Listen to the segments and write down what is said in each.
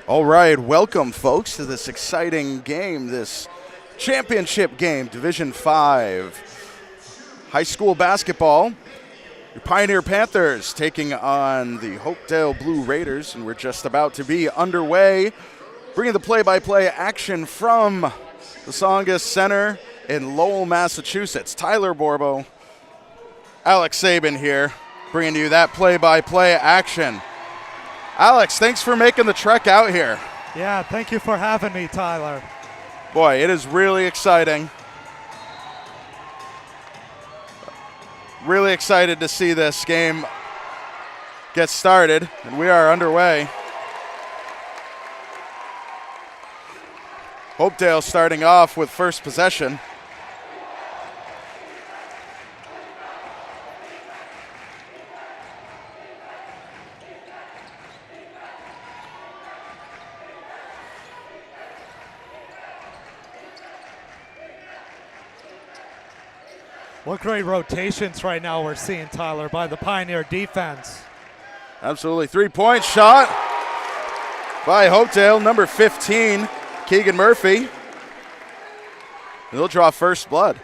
All right, welcome, folks, to this exciting game, this championship game, Division 5 high school basketball. Your Pioneer Panthers taking on the Hopedale Blue Raiders, and we're just about to be underway, bringing the play-by-play action from the Tsongas Center in Lowell, Massachusetts. Tyler Borbo, Alex Sabin here, bringing you that play-by-play action. Alex, thanks for making the trek out here. Yeah, thank you for having me, Tyler. Boy, it is really exciting. Really excited to see this game get started, and we are underway. Hopedale starting off with first possession. What great rotations right now we're seeing, Tyler, by the Pioneer defense. Absolutely. Three-point shot by Hopedale, number 15, Keegan Murphy. They'll draw first blood.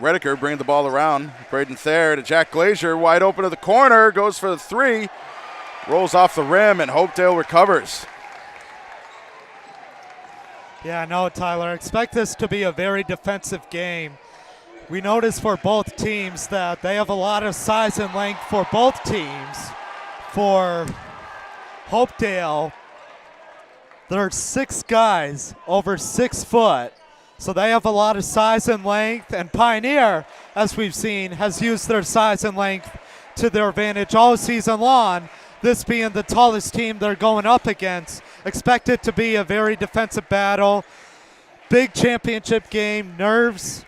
Redeker bringing the ball around. Braden Thayer to Jack Glazier, wide open to the corner, goes for the three. Rolls off the rim, and Hopedale recovers. Yeah, no, Tyler. Expect this to be a very defensive game. We notice for both teams that they have a lot of size and length for both teams. For Hopedale, there's 6 guys over 6 foot, so they have a lot of size and length. And Pioneer, as we've seen, has used their size and length to their advantage all season long. This being the tallest team they're going up against. Expect it to be a very defensive battle. Big championship game. Nerves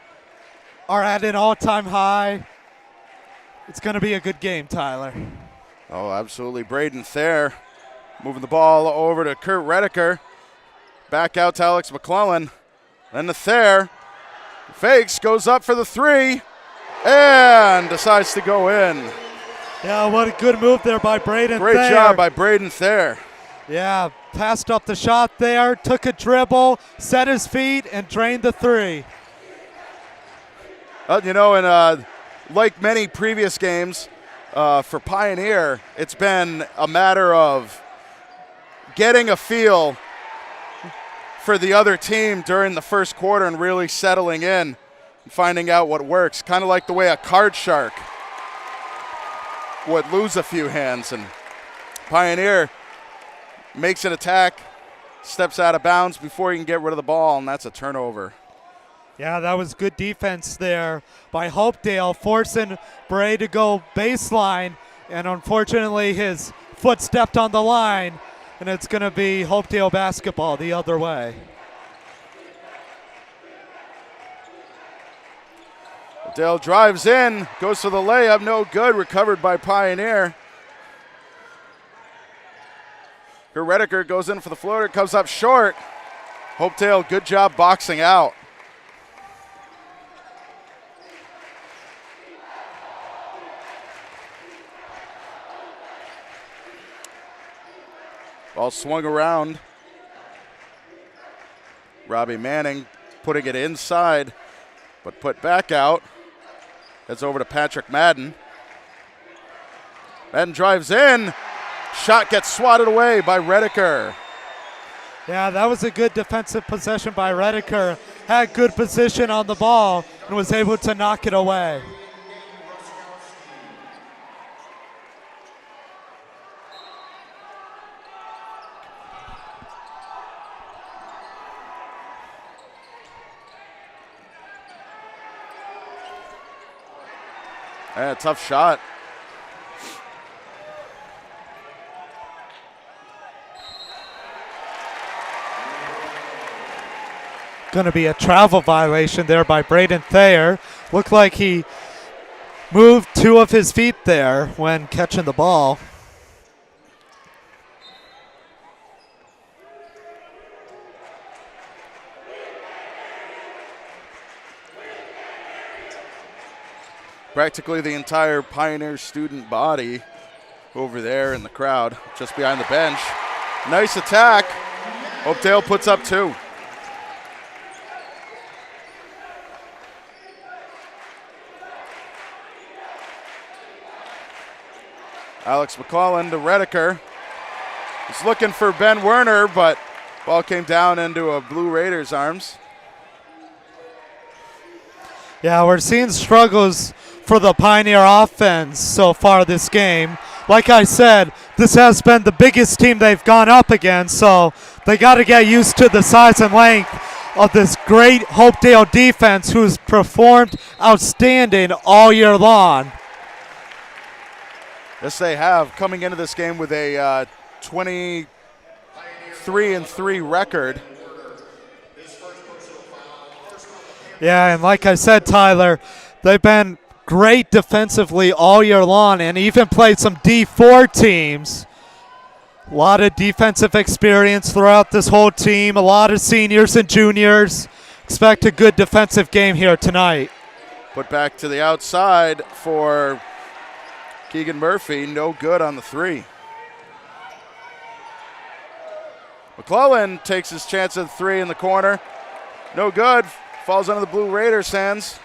are at an all-time high. It's going to be a good game, Tyler. Oh, absolutely. Braden Thayer moving the ball over to Kurt Redeker. Back out to Alex McClellan. Then to Thayer. Fakes, goes up for the three, and decides to go in. Yeah, what a good move there by Braden Thayer. Great job by Braden Thayer. Yeah, passed up the shot there, took a dribble, set his feet, and drained the three. Like many previous games for Pioneer, it's been a matter of getting a feel for the other team during the first quarter and really settling in and finding out what works. Kind of like the way a card shark would lose a few hands, and Pioneer makes an attack, steps out of bounds before he can get rid of the ball, and that's a turnover. Yeah, that was good defense there by Hopedale, forcing Bray to go baseline, and unfortunately his foot stepped on the line, and it's going to be Hopedale basketball the other way. Dale drives in, goes for the layup, no good, recovered by Pioneer. Redeker goes in for the floater, comes up short. Hopedale, good job boxing out. Ball swung around. Robbie Manning putting it inside, but put back out. Heads over to Patrick Madden. Madden drives in. Shot gets swatted away by Redeker. Yeah, that was a good defensive possession by Redeker. Had good position on the ball and was able to knock it away. Yeah, tough shot. Going to be a travel violation there by Braden Thayer. Looked like he moved 2 of his feet there when catching the ball. practically the entire Pioneer student body over there in the crowd, just behind the bench. Nice attack. Hopedale puts up 2. Alex McClellan to Redeker. He's looking for Ben Werner, but ball came down into a Blue Raiders' arms. Yeah, we're seeing struggles for the Pioneer offense so far this game. Like I said, this has been the biggest team they've gone up against, so they got to get used to the size and length of this great Hopedale defense who's performed outstanding all year long. Yes, they have, coming into this game with a 23-3 record. Yeah, and like I said, Tyler, they've been great defensively all year long and even played some D4 teams. A lot of defensive experience throughout this whole team, a lot of seniors and juniors. Expect a good defensive game here tonight. Put back to the outside for Keegan Murphy, no good on the 3. McClellan takes his chance at the 3 in the corner. No good. Falls under the Blue Raiders' hands.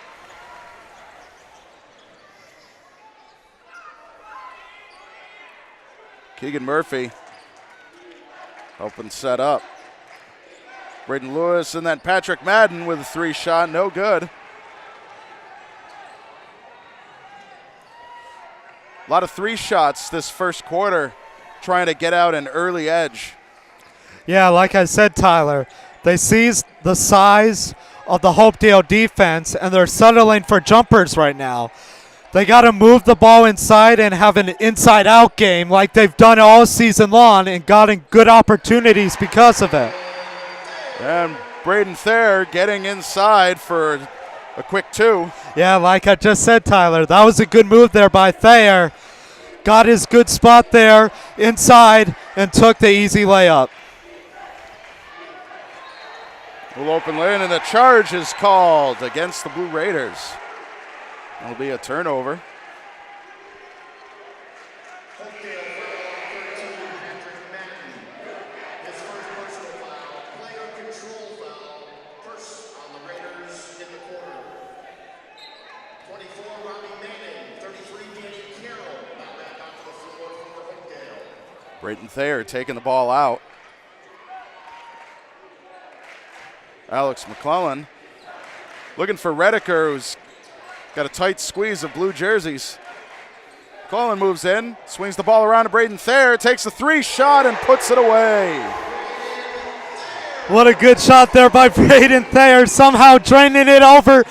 Keegan Murphy helping set up. Braden Lewis and then Patrick Madden with a 3 shot, no good. A lot of 3 shots this first quarter, trying to get out an early edge. Yeah, like I said, Tyler, they seized the size of the Hopedale defense, and they're settling for jumpers right now. They got to move the ball inside and have an inside-out game like they've done all season long and gotten good opportunities because of it. And Braden Thayer getting inside for a quick 2. Yeah, like I just said, Tyler, that was a good move there by Thayer. Got his good spot there inside and took the easy layup. Will open lane, and the charge is called against the Blue Raiders. It'll be a turnover. Brayton Thayer taking the ball out. Alex McClellan looking for Redeker, who's got a tight squeeze of blue jerseys. McClellan moves in, swings the ball around to Braden Thayer, takes a 3 shot and puts it away. What a good shot there by Braden Thayer, somehow draining it over 2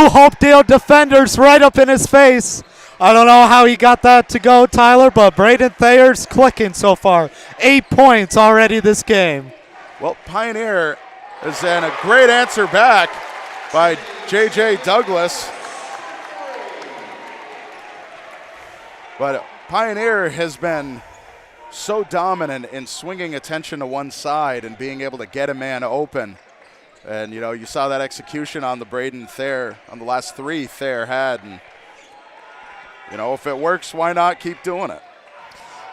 Hopedale defenders right up in his face. I don't know how he got that to go, Tyler, but Braden Thayer's clicking so far. 8 points already this game. Well, Pioneer is then a great answer back by J.J. Douglas. But Pioneer has been so dominant in swinging attention to one side and being able to get a man open. And, you know, you saw that execution on the Braden Thayer, on the last 3 Thayer had. And, you know, if it works, why not keep doing it?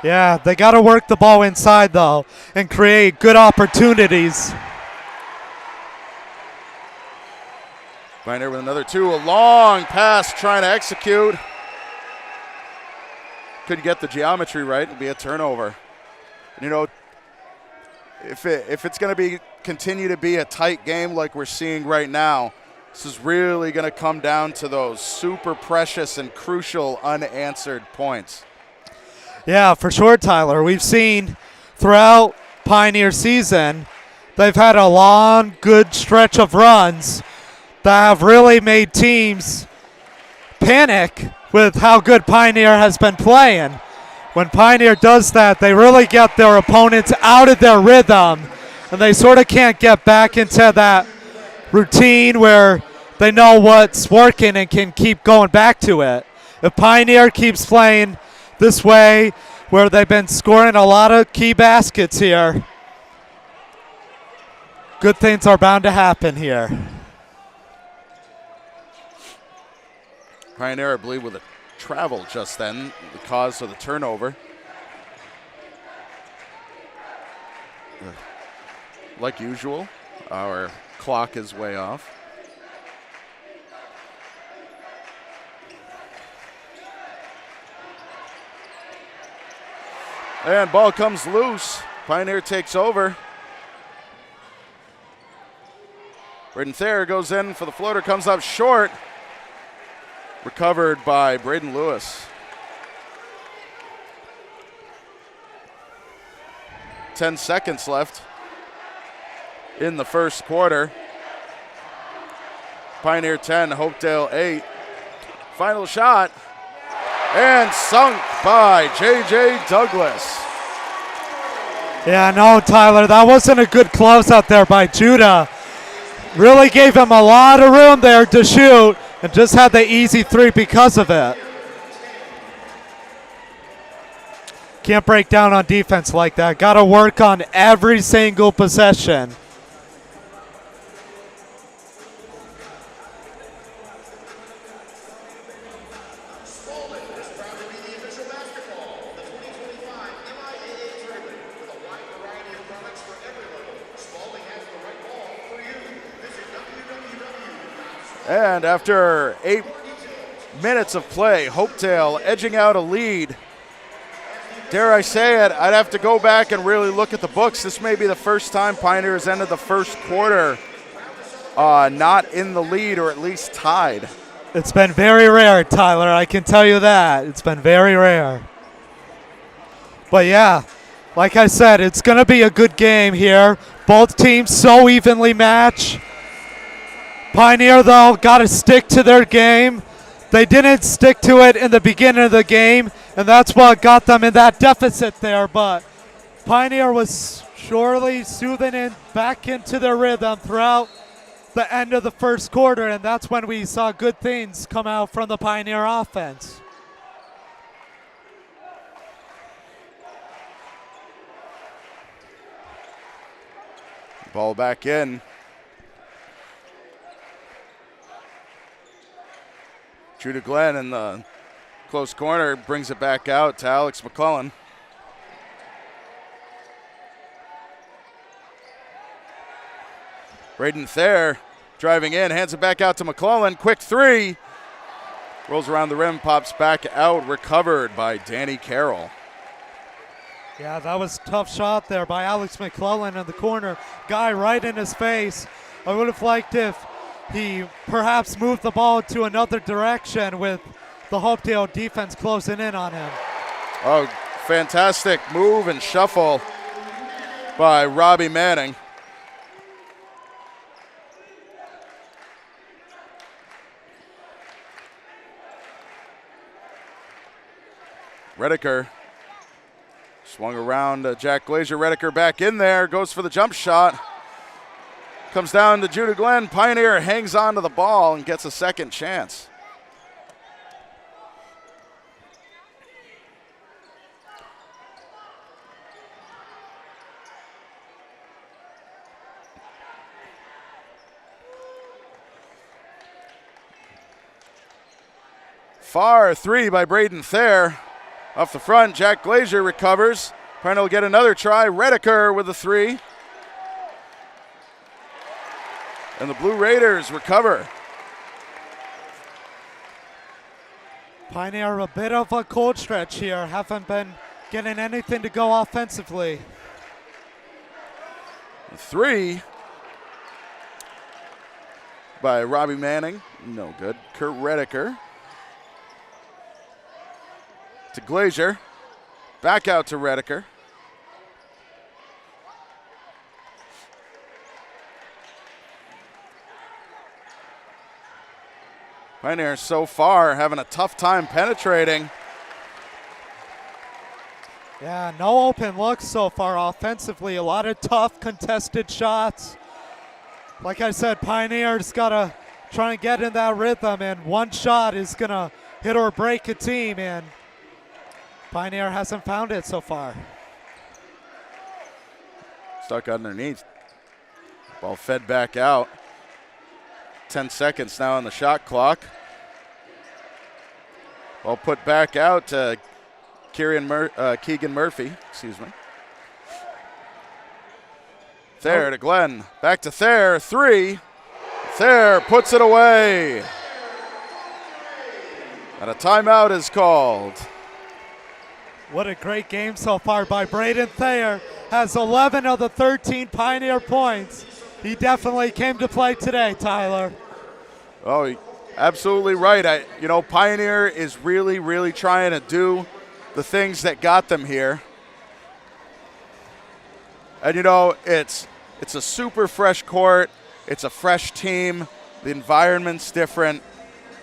Yeah, they got to work the ball inside, though, and create good opportunities. Pioneer with another 2, a long pass trying to execute. Couldn't get the geometry right. It'll be a turnover. You know, if it's going to continue to be a tight game like we're seeing right now, this is really going to come down to those super precious and crucial unanswered points. Yeah, for sure, Tyler. We've seen throughout Pioneer season, they've had a long, good stretch of runs that have really made teams panic with how good Pioneer has been playing. When Pioneer does that, they really get their opponents out of their rhythm, and they sort of can't get back into that routine where they know what's working and can keep going back to it. If Pioneer keeps playing this way, where they've been scoring a lot of key baskets here, good things are bound to happen here. Pioneer, I believe, with a travel just then, the cause of the turnover. Like usual, our clock is way off. And ball comes loose. Pioneer takes over. Braden Thayer goes in for the floater, comes up short. Recovered by Braden Lewis. 10 seconds left in the first quarter. Pioneer 10, Hopedale 8. Final shot. And sunk by J.J. Douglas. Yeah, no, Tyler, that wasn't a good closeout there by Judah. Really gave him a lot of room there to shoot and just had the easy three because of it. Can't break down on defense like that. Got to work on every single possession. And after 8 minutes of play, Hopedale edging out a lead. Dare I say it, I'd have to go back and really look at the books. This may be the first time Pioneers ended the first quarter not in the lead or at least tied. It's been very rare, Tyler. I can tell you that. It's been very rare. But yeah, like I said, it's going to be a good game here. Both teams so evenly matched. Pioneer, though, got to stick to their game. They didn't stick to it in the beginning of the game, and that's what got them in that deficit there. But Pioneer was surely soothing in back into their rhythm throughout the end of the first quarter, and that's when we saw good things come out from the Pioneer offense. Ball back in. Judah Glenn in the close corner brings it back out to Alex McClellan. Braden Thayer driving in, hands it back out to McClellan. Quick three. Rolls around the rim, pops back out, recovered by Danny Carroll. Yeah, that was a tough shot there by Alex McClellan in the corner. Guy right in his face. I would have liked if he perhaps moved the ball to another direction with the Hopedale defense closing in on him. Oh, fantastic move and shuffle by Robbie Manning. Redeker swung around Jack Glazier. Redeker back in there, goes for the jump shot. Comes down to Judah Glenn. Pioneer hangs on to the ball and gets a second chance. Far three by Braden Thayer. Off the front, Jack Glazier recovers. Pioneer will get another try. Redeker with a three. And the Blue Raiders recover. Pioneer a bit of a cold stretch here. Haven't been getting anything to go offensively. Three by Robbie Manning. No good. Kurt Redeker. To Glazier. Back out to Redeker. Pioneer so far having a tough time penetrating. Yeah, no open looks so far offensively. A lot of tough contested shots. Like I said, Pioneer's got to try and get in that rhythm, and one shot is going to hit or break a team, and Pioneer hasn't found it so far. Stuck underneath. Ball fed back out. 10 seconds now on the shot clock. Ball put back out to Keegan Murphy. Excuse me. Thayer to Glenn. Back to Thayer. 3. Thayer puts it away. And a timeout is called. What a great game so far by Braden Thayer. Has 11 of the 13 Pioneer points. He definitely came to play today, Tyler. Oh, absolutely right. Pioneer is really, really trying to do the things that got them here. And, it's a super fresh court. It's a fresh team. The environment's different.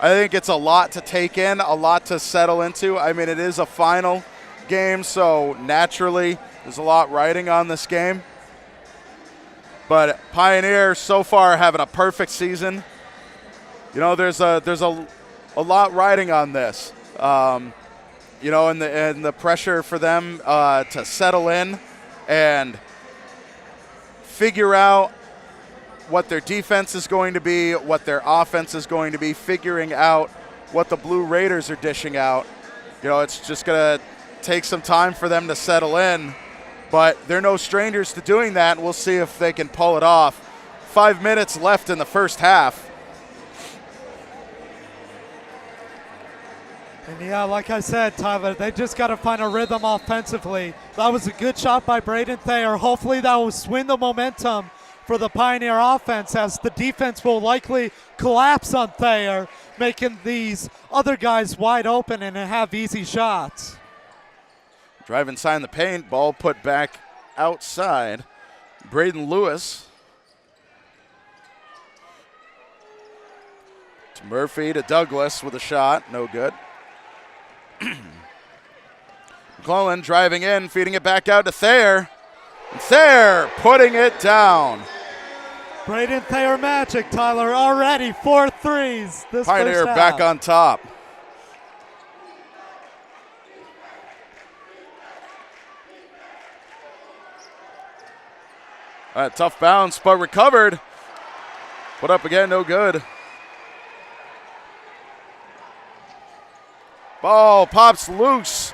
I think it's a lot to take in, a lot to settle into. I mean, it is a final game, so naturally there's a lot riding on this game. But Pioneer so far having a perfect season. There's a lot riding on this. And the pressure for them to settle in and figure out what their defense is going to be, what their offense is going to be, figuring out what the Blue Raiders are dishing out. It's just going to take some time for them to settle in, but they're no strangers to doing that, and we'll see if they can pull it off. 5 minutes left in the first half. And yeah, like I said, Tyler, they just got to find a rhythm offensively. That was a good shot by Braden Thayer. Hopefully that will swing the momentum for the Pioneer offense, as the defense will likely collapse on Thayer, making these other guys wide open and have easy shots. Drive inside the paint, ball put back outside. Braden Lewis to Murphy to Douglas with a shot, no good. McClellan driving in, feeding it back out to Thayer. And Thayer putting it down. Braden Thayer magic, Tyler, already 4 threes this Pioneer first half. back on top. Tough bounce, but recovered. Put up again, no good. Ball pops loose.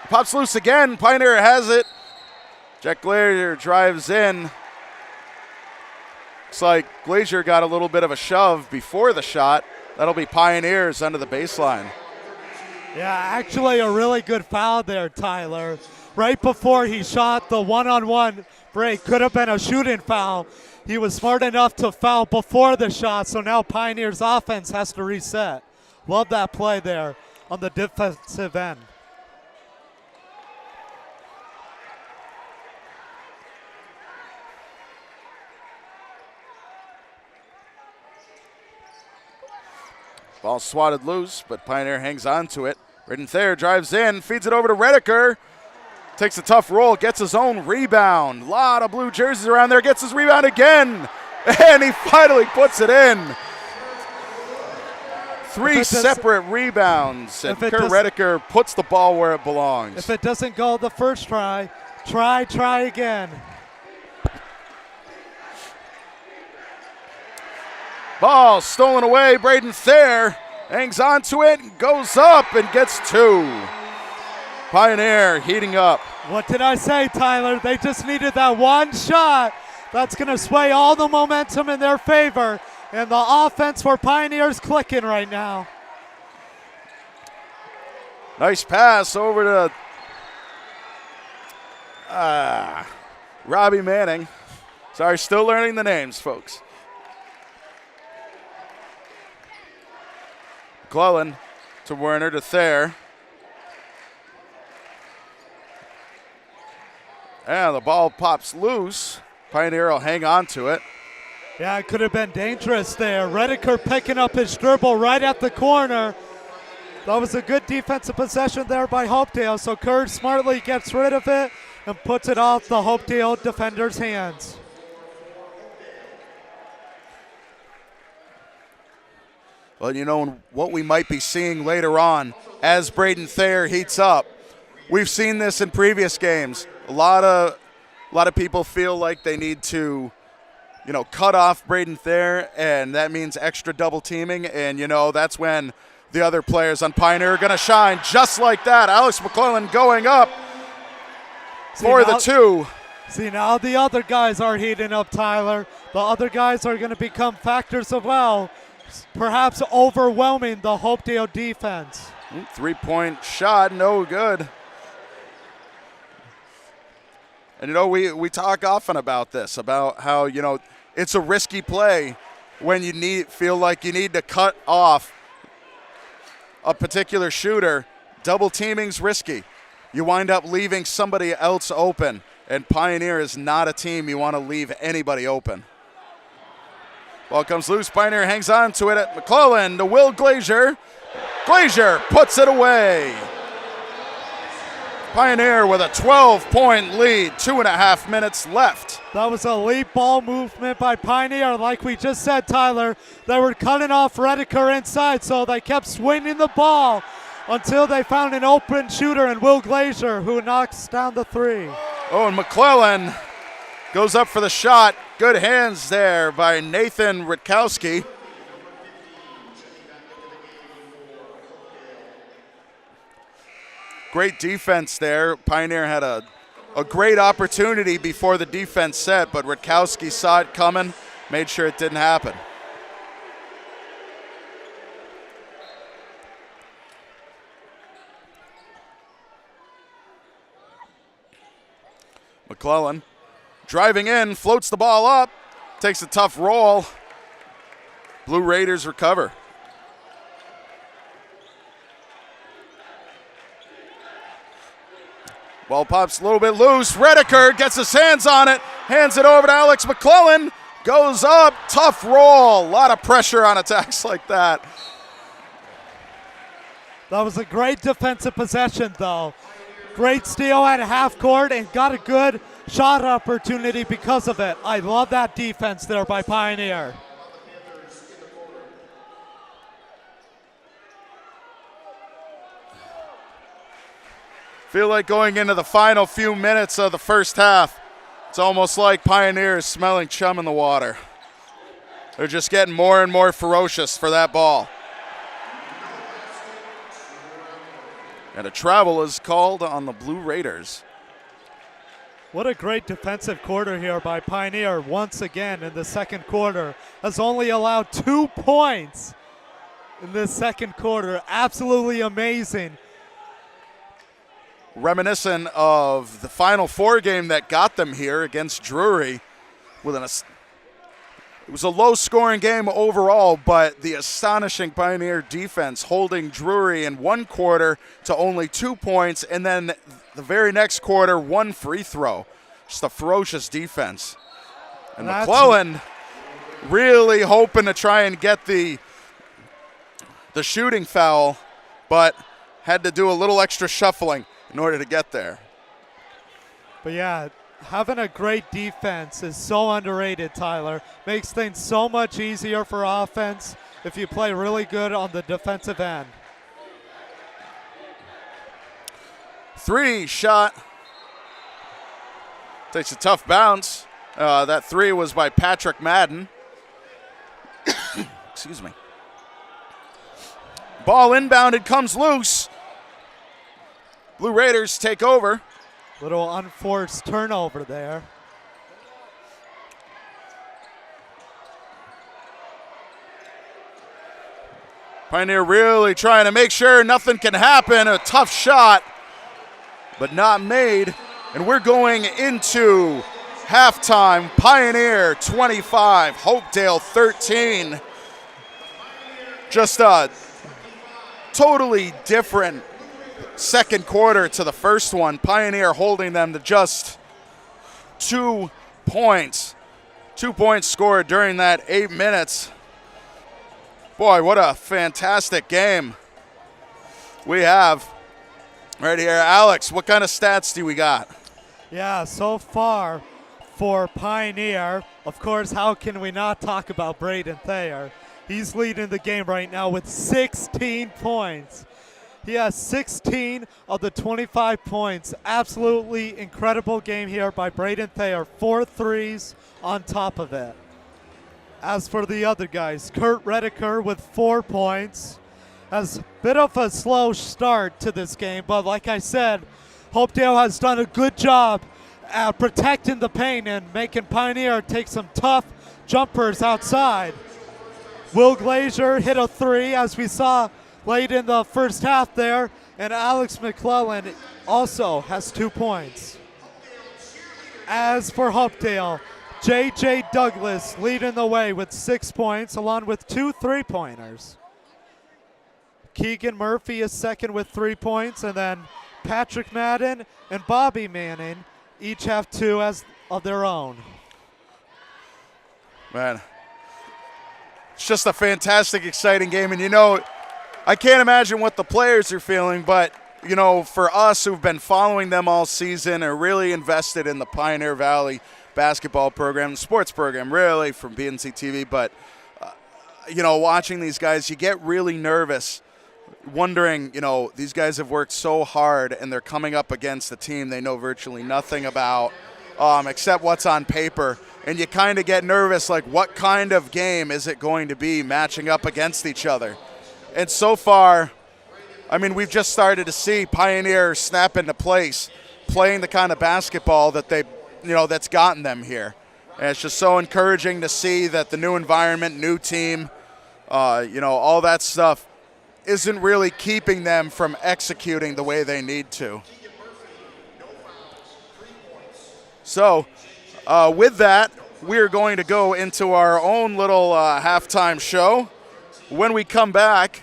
Pops loose again. Pioneer has it. Jack Glazier drives in. Looks like Glazier got a little bit of a shove before the shot. That'll be Pioneers under the baseline. Yeah, actually a really good foul there, Tyler. Right before he shot the one-on-one break. Could have been a shooting foul. He was smart enough to foul before the shot, so now Pioneers offense has to reset. Love that play there on the defensive end. Ball swatted loose, but Pioneer hangs on to it. Braden Thayer drives in, feeds it over to Redeker. Takes a tough roll, gets his own rebound. A lot of blue jerseys around there, gets his rebound again. And he finally puts it in. 3 separate rebounds, and Kurt Redeker puts the ball where it belongs. If it doesn't go the first try, try again. Ball stolen away. Braden Thayer hangs on to it and goes up and gets 2. Pioneer heating up. What did I say, Tyler? They just needed that one shot. That's going to sway all the momentum in their favor. And the offense for Pioneers clicking right now. Nice pass over to Robbie Manning. Sorry, still learning the names, folks. McClellan to Werner to Thayer. And the ball pops loose. Pioneer will hang on to it. Yeah, it could have been dangerous there. Redeker picking up his dribble right at the corner. That was a good defensive possession there by Hopedale. So Kerr smartly gets rid of it and puts it off the Hopedale defender's hands. Well, you know what we might be seeing later on as Braden Thayer heats up. We've seen this in previous games. A lot of people feel like they need to, cut off Braden Thayer, and that means extra double teaming. And that's when the other players on Pioneer are going to shine just like that. Alex McClellan going up for the 2. See, now the other guys are heating up, Tyler. The other guys are going to become factors as well, perhaps overwhelming the Hopedale defense. 3-point shot, no good. And, you know, we talk often about this, about how, you know, it's a risky play when you feel like you need to cut off a particular shooter. Double teaming's risky. You wind up leaving somebody else open, and Pioneer is not a team you want to leave anybody open. Ball comes loose. Pioneer hangs on to it at McClellan to Will Glazier. Glazier puts it away. Pioneer with a 12-point lead, 2.5 minutes left. That was a lead ball movement by Pioneer. Like we just said, Tyler, they were cutting off Rediker inside, so they kept swinging the ball until they found an open shooter in Will Glazier, who knocks down the 3. Oh, and McClellan goes up for the shot. Good hands there by Nathan Rutkowski. Great defense there. Pioneer had a great opportunity before the defense set, but Rutkowski saw it coming, made sure it didn't happen. McClellan driving in, floats the ball up, takes a tough roll. Blue Raiders recover. Ball pops a little bit loose. Rediker gets his hands on it, hands it over to Alex McClellan. Goes up, tough roll. A lot of pressure on attacks like that. That was a great defensive possession, though. Great steal at half court and got a good shot opportunity because of it. I love that defense there by Pioneer. Feel like going into the final few minutes of the first half, it's almost like Pioneer is smelling chum in the water. They're just getting more and more ferocious for that ball. And a travel is called on the Blue Raiders. What a great defensive quarter here by Pioneer once again in the second quarter. Has only allowed 2 points in this second quarter. Absolutely amazing. Reminiscent of the Final Four game that got them here against Drury. It was a low-scoring game overall, but the astonishing Pioneer defense holding Drury in one quarter to only 2 points, and then the very next quarter, 1 free throw. Just a ferocious defense. And McClellan really hoping to try and get the shooting foul, but had to do a little extra shuffling in order to get there. But yeah, having a great defense is so underrated, Tyler. Makes things so much easier for offense if you play really good on the defensive end. 3 shot. Takes a tough bounce. That 3 was by Patrick Madden. Excuse me. Ball inbounded, comes loose. Blue Raiders take over. Little unforced turnover there. Pioneer really trying to make sure nothing can happen. A tough shot, but not made. And we're going into halftime. Pioneer 25, Hopedale 13. Just a totally different second quarter to the first one. Pioneer holding them to just 2 points. 2 points scored during that 8 minutes. Boy, what a fantastic game we have right here. Alex, what kind of stats do we got? Yeah, so far for Pioneer, of course, how can we not talk about Braden Thayer? He's leading the game right now with 16 points. He has 16 of the 25 points. Absolutely incredible game here by Braden Thayer. 4 threes on top of it. As for the other guys, Kurt Rediker with 4 points. As a bit of a slow start to this game, but like I said, Hopedale has done a good job at protecting the paint and making Pioneer take some tough jumpers outside. Will Glazier hit a 3, as we saw late in the first half there, and Alex McClellan also has 2 points. As for Hopedale, J.J. Douglas leading the way with 6 points, along with 2 3-pointers. Keegan Murphy is second with 3 points, and then Patrick Madden and Bobby Manning each have 2 as of their own. Man, it's just a fantastic, exciting game. And, I can't imagine what the players are feeling, but, for us who've been following them all season and really invested in the Pioneer Valley basketball program, the sports program, really, from BNC TV. But, watching these guys, you get really nervous, wondering, these guys have worked so hard and they're coming up against a team they know virtually nothing about except what's on paper. And you kind of get nervous, like, what kind of game is it going to be matching up against each other? And so far, we've just started to see Pioneer snap into place, playing the kind of basketball that they, that's gotten them here. And it's just so encouraging to see that the new environment, new team, all that stuff isn't really keeping them from executing the way they need to. So, with that, we're going to go into our own little halftime show. When we come back,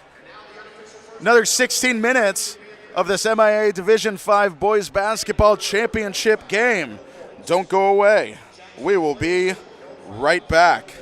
another 16 minutes of this MIAA Division V Boys Basketball Championship game. Don't go away. We will be right back.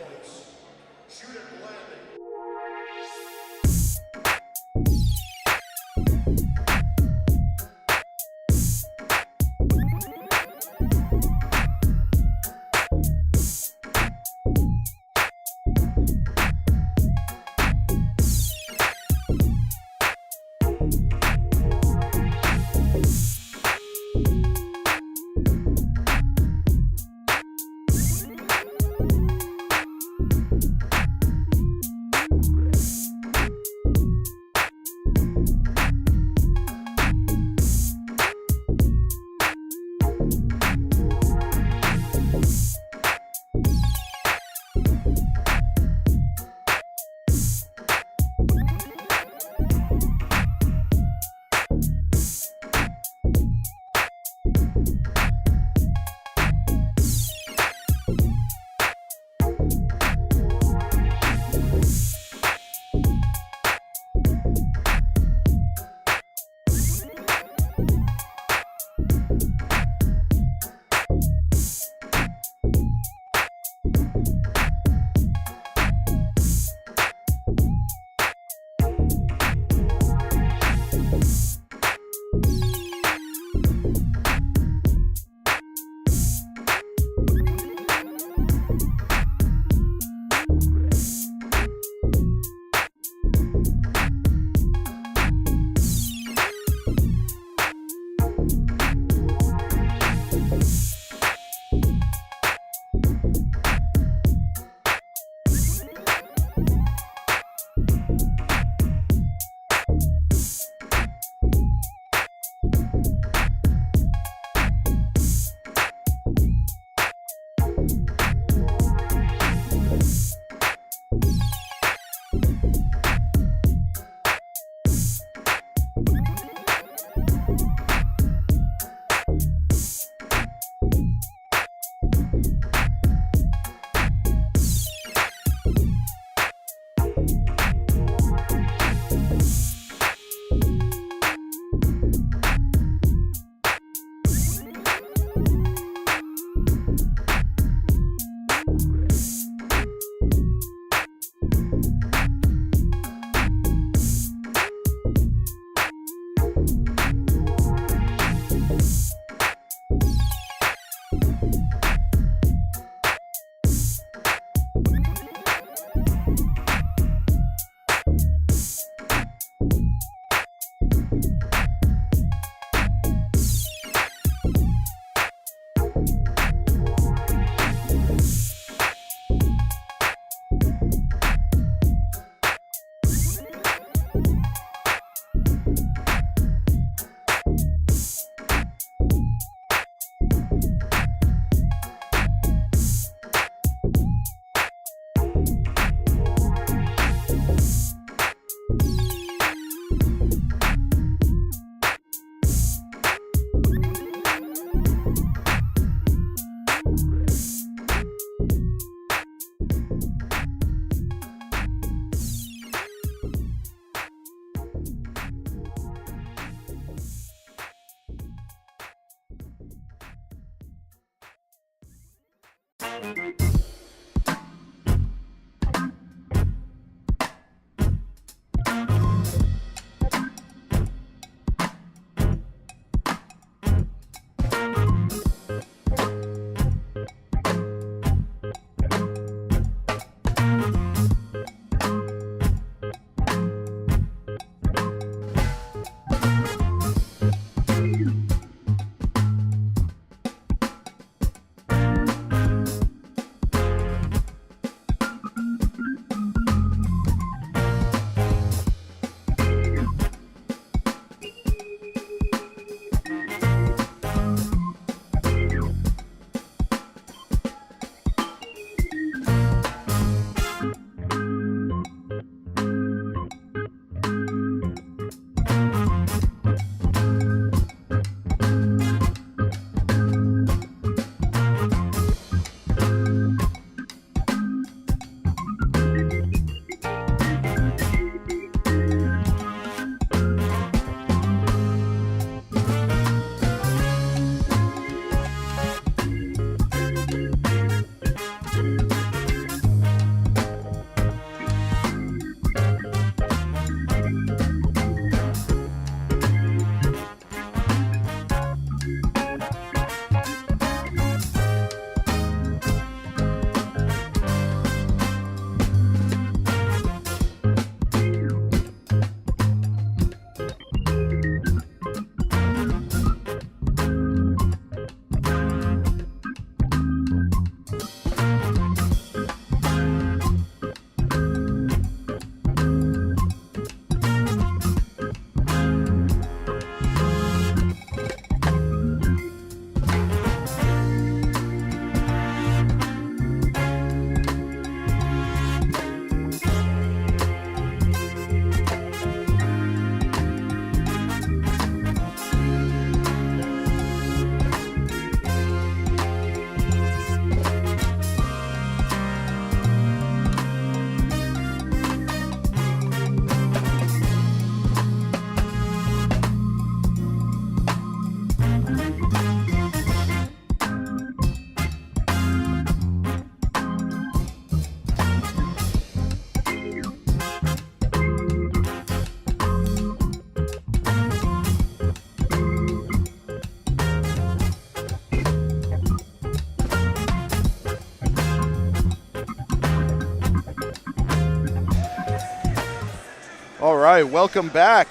All right, welcome back.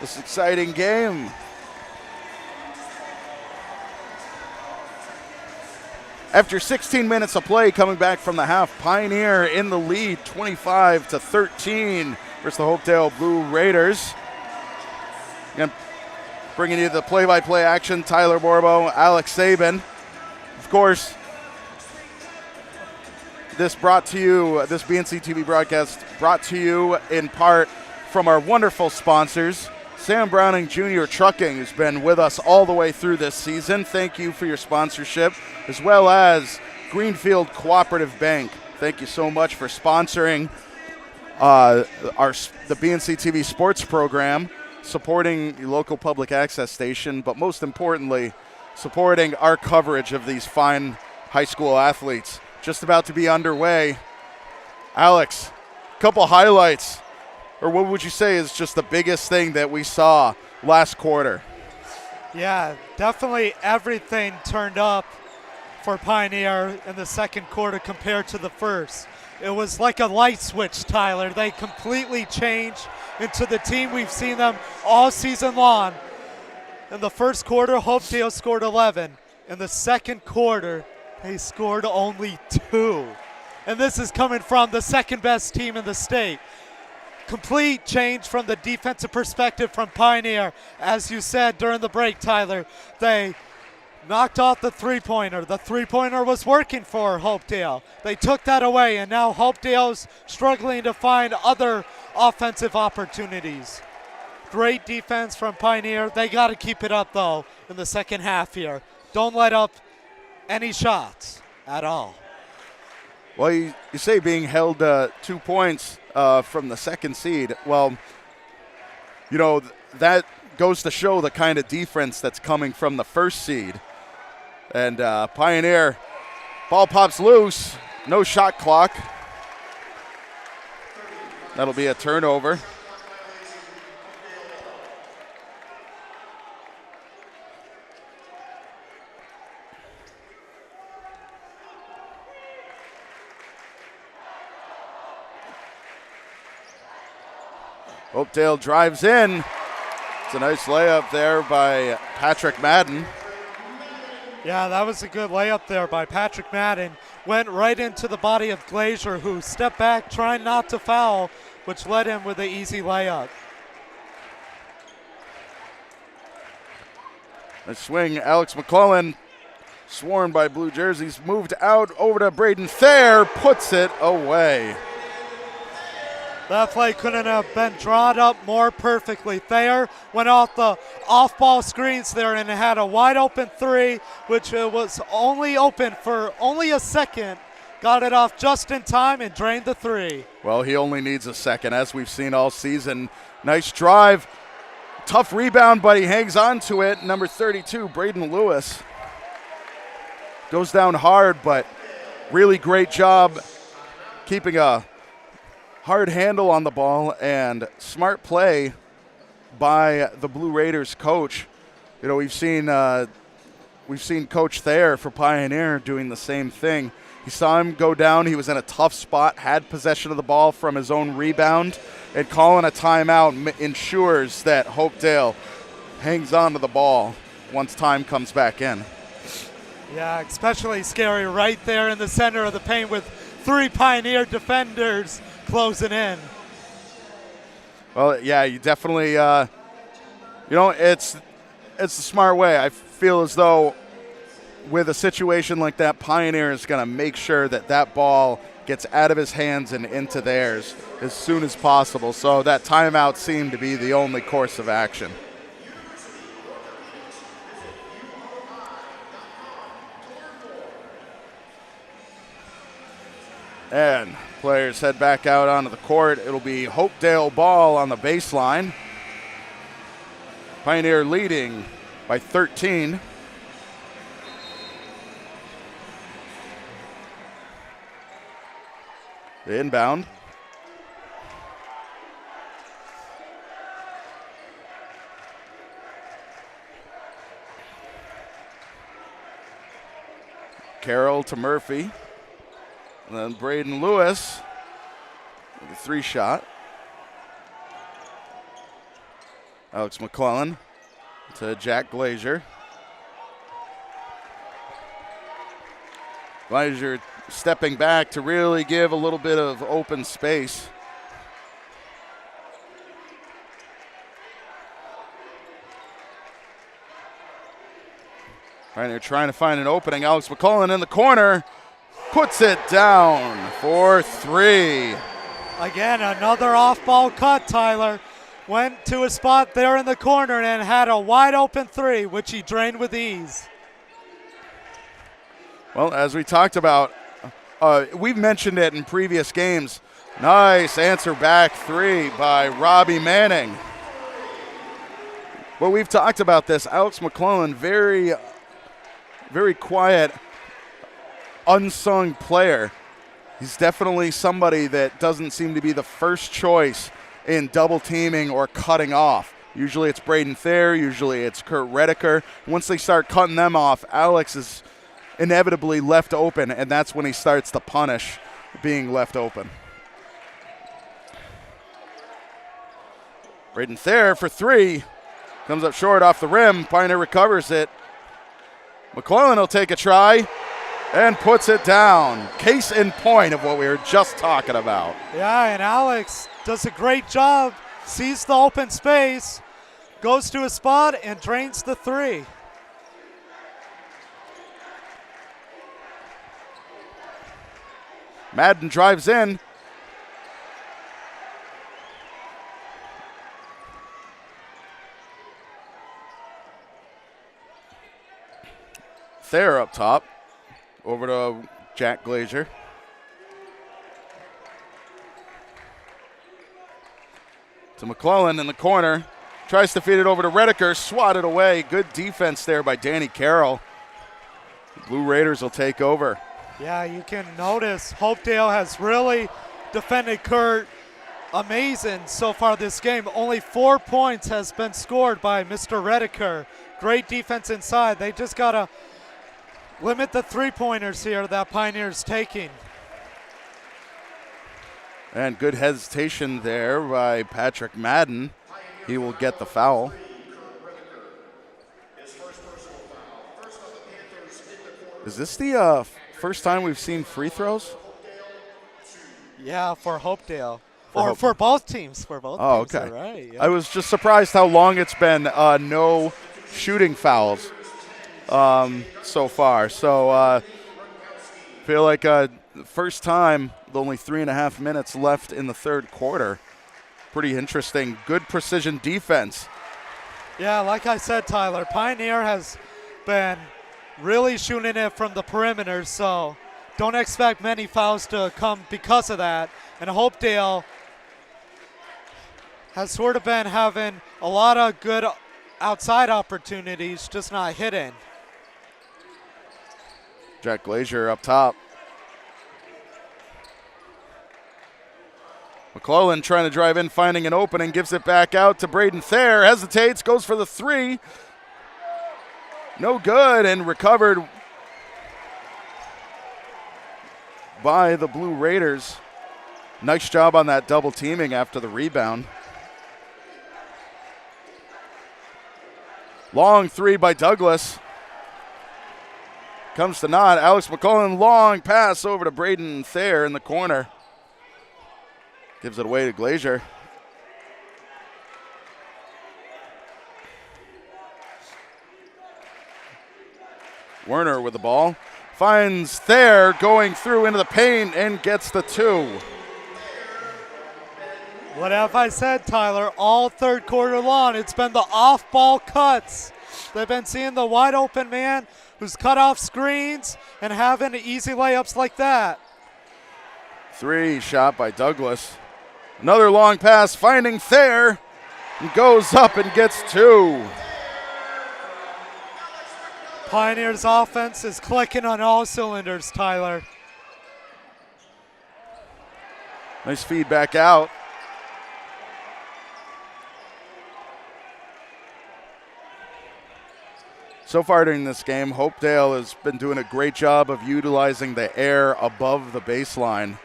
This exciting game. After 16 minutes of play coming back from the half, Pioneer in the lead 25-13 versus the Hopedale Blue Raiders. Again, bringing you the play-by-play action, Tyler Borbo, Alex Sabin. Of course, this BNC TV broadcast brought to you in part from our wonderful sponsors, Sam Browning Jr. Trucking, who's been with us all the way through this season. Thank you for your sponsorship, as well as Greenfield Cooperative Bank. Thank you so much for sponsoring the BNC TV sports program, supporting your local public access station, but most importantly, supporting our coverage of these fine high school athletes. Just about to be underway. Alex, a couple highlights, or what would you say is just the biggest thing that we saw last quarter? Yeah, definitely everything turned up for Pioneer in the second quarter compared to the first. It was like a light switch, Tyler. They completely changed into the team we've seen them all season long. In the first quarter, Hopedale scored 11. In the second quarter, they scored only 2. And this is coming from the second best team in the state. Complete change from the defensive perspective from Pioneer. As you said during the break, Tyler, they knocked off the three-pointer. The three-pointer was working for Hopedale. They took that away, and now Hopedale's struggling to find other offensive opportunities. Great defense from Pioneer. They got to keep it up, though, in the second half here. Don't let up any shots at all. Well, you say being held 2 points from the second seed. Well, you know, that goes to show the kind of defense that's coming from the first seed. And Pioneer Ball pops loose. No shot clock. That'll be a turnover. Hopedale drives in. It's a nice layup there by Patrick Madden. Yeah, that was a good layup there by Patrick Madden. Went right into the body of Glazier, who stepped back trying not to foul, which led him with an easy layup. A swing, Alex McClellan, swarmed by blue jerseys, moved out over to Braden Thayer, puts it away. That play couldn't have been drawn up more perfectly. Thayer went off the off-ball screens there and had a wide-open three, which was only open for only a second. Got it off just in time and drained the three. Well, he only needs a second, as we've seen all season. Nice drive. Tough rebound, but he hangs on to it. Number 32, Braden Lewis. Goes down hard, but really great job keeping a hard handle on the ball and smart play by the Blue Raiders coach. You know, we've seen Coach Thayer for Pioneer doing the same thing. He saw him go down. He was in a tough spot, had possession of the ball from his own rebound, and calling a timeout ensures that Hopedale hangs on to the ball once time comes back in. Yeah, especially scary right there in the center of the paint with three Pioneer defenders closing in. Well, yeah, you definitely, it's the smart way. I feel as though with a situation like that, Pioneer is going to make sure that that ball gets out of his hands and into theirs as soon as possible. So that timeout seemed to be the only course of action. And players head back out onto the court. It'll be Hopedale ball on the baseline. Pioneer leading by 13. The inbound. Carroll to Murphy. And then Braden Lewis with a three shot. Alex McClellan to Jack Glazier. Glazier stepping back to really give a little bit of open space. They're trying to find an opening. Alex McClellan in the corner. Puts it down for three. Again, another off-ball cut, Tyler. Went to a spot there in the corner and had a wide-open three, which he drained with ease. Well, as we talked about, we've mentioned it in previous games. Nice answer back three by Robbie Manning. Well, we've talked about this. Alex McClellan, very, very quiet, unsung player. He's definitely somebody that doesn't seem to be the first choice in double teaming or cutting off. Usually it's Braden Thayer, usually it's Kurt Redeker. Once they start cutting them off, Alex is inevitably left open, and that's when he starts to punish being left open. Braden Thayer for three. Comes up short off the rim. Pioneer recovers it. McClellan will take a try and puts it down. Case in point of what we were just talking about. Yeah, and Alex does a great job. Sees the open space, goes to a spot, and drains the three. Madden drives in. Thayer up top. Over to Jack Glazier. To McClellan in the corner. Tries to feed it over to Redeker. Swatted away. Good defense there by Danny Carroll. The Blue Raiders will take over. Yeah, you can notice Hopedale has really defended Kurt amazing so far this game. Only 4 points has been scored by Mr. Rediker. Great defense inside. They just got to limit the three-pointers here that Pioneer's taking. And good hesitation there by Patrick Madden. He will get the foul. Is this the first time we've seen free throws? Yeah, for Hopedale. For both teams. For both teams. Okay. Right, yeah. I was just surprised how long it's been no shooting fouls so far. So feel like first time, only 3.5 minutes left in the third quarter. Pretty interesting. Good precision defense. Yeah, like I said, Tyler, Pioneer has been really shooting it from the perimeter, so don't expect many fouls to come because of that. And Hopedale has sort of been having a lot of good outside opportunities, just not hitting. Jack Glazier up top. McClellan trying to drive in, finding an opening, gives it back out to Braden Thayer, hesitates, goes for the three. No good, and recovered by the Blue Raiders. Nice job on that double teaming after the rebound. Long three by Douglas. Comes to naught. Alex McClellan, long pass over to Braden Thayer in the corner. Gives it away to Glazier. Werner with the ball. Finds Thayer going through into the paint and gets the two. What have I said, Tyler? All third quarter long, it's been the off-ball cuts. They've been seeing the wide open man who's cut off screens and having easy layups like that. Three shot by Douglas. Another long pass, finding Thayer, and goes up and gets two. Pioneer's offense is clicking on all cylinders, Tyler. Nice feedback out. So far during this game, Hopedale has been doing a great job of utilizing the air above the baseline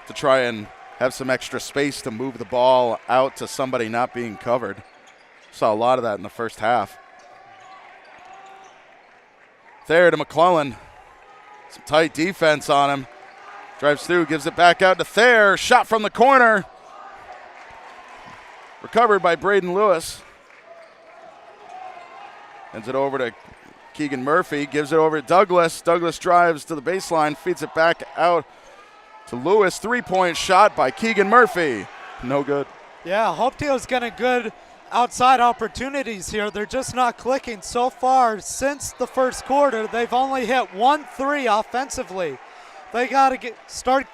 to try and have some extra space to move the ball out to somebody not being covered. Saw a lot of that in the first half. Thayer to McClellan. Some tight defense on him. Drives through, gives it back out to Thayer. Shot from the corner. Recovered by Braden Lewis. Hands it over to Keegan Murphy. Gives it over to Douglas. Douglas drives to the baseline. Feeds it back out to Lewis. Three-point shot by Keegan Murphy. No good. Yeah, Hopedale's getting good outside opportunities here. They're just not clicking. So far, since the first quarter, they've only hit 1 3 offensively. They got to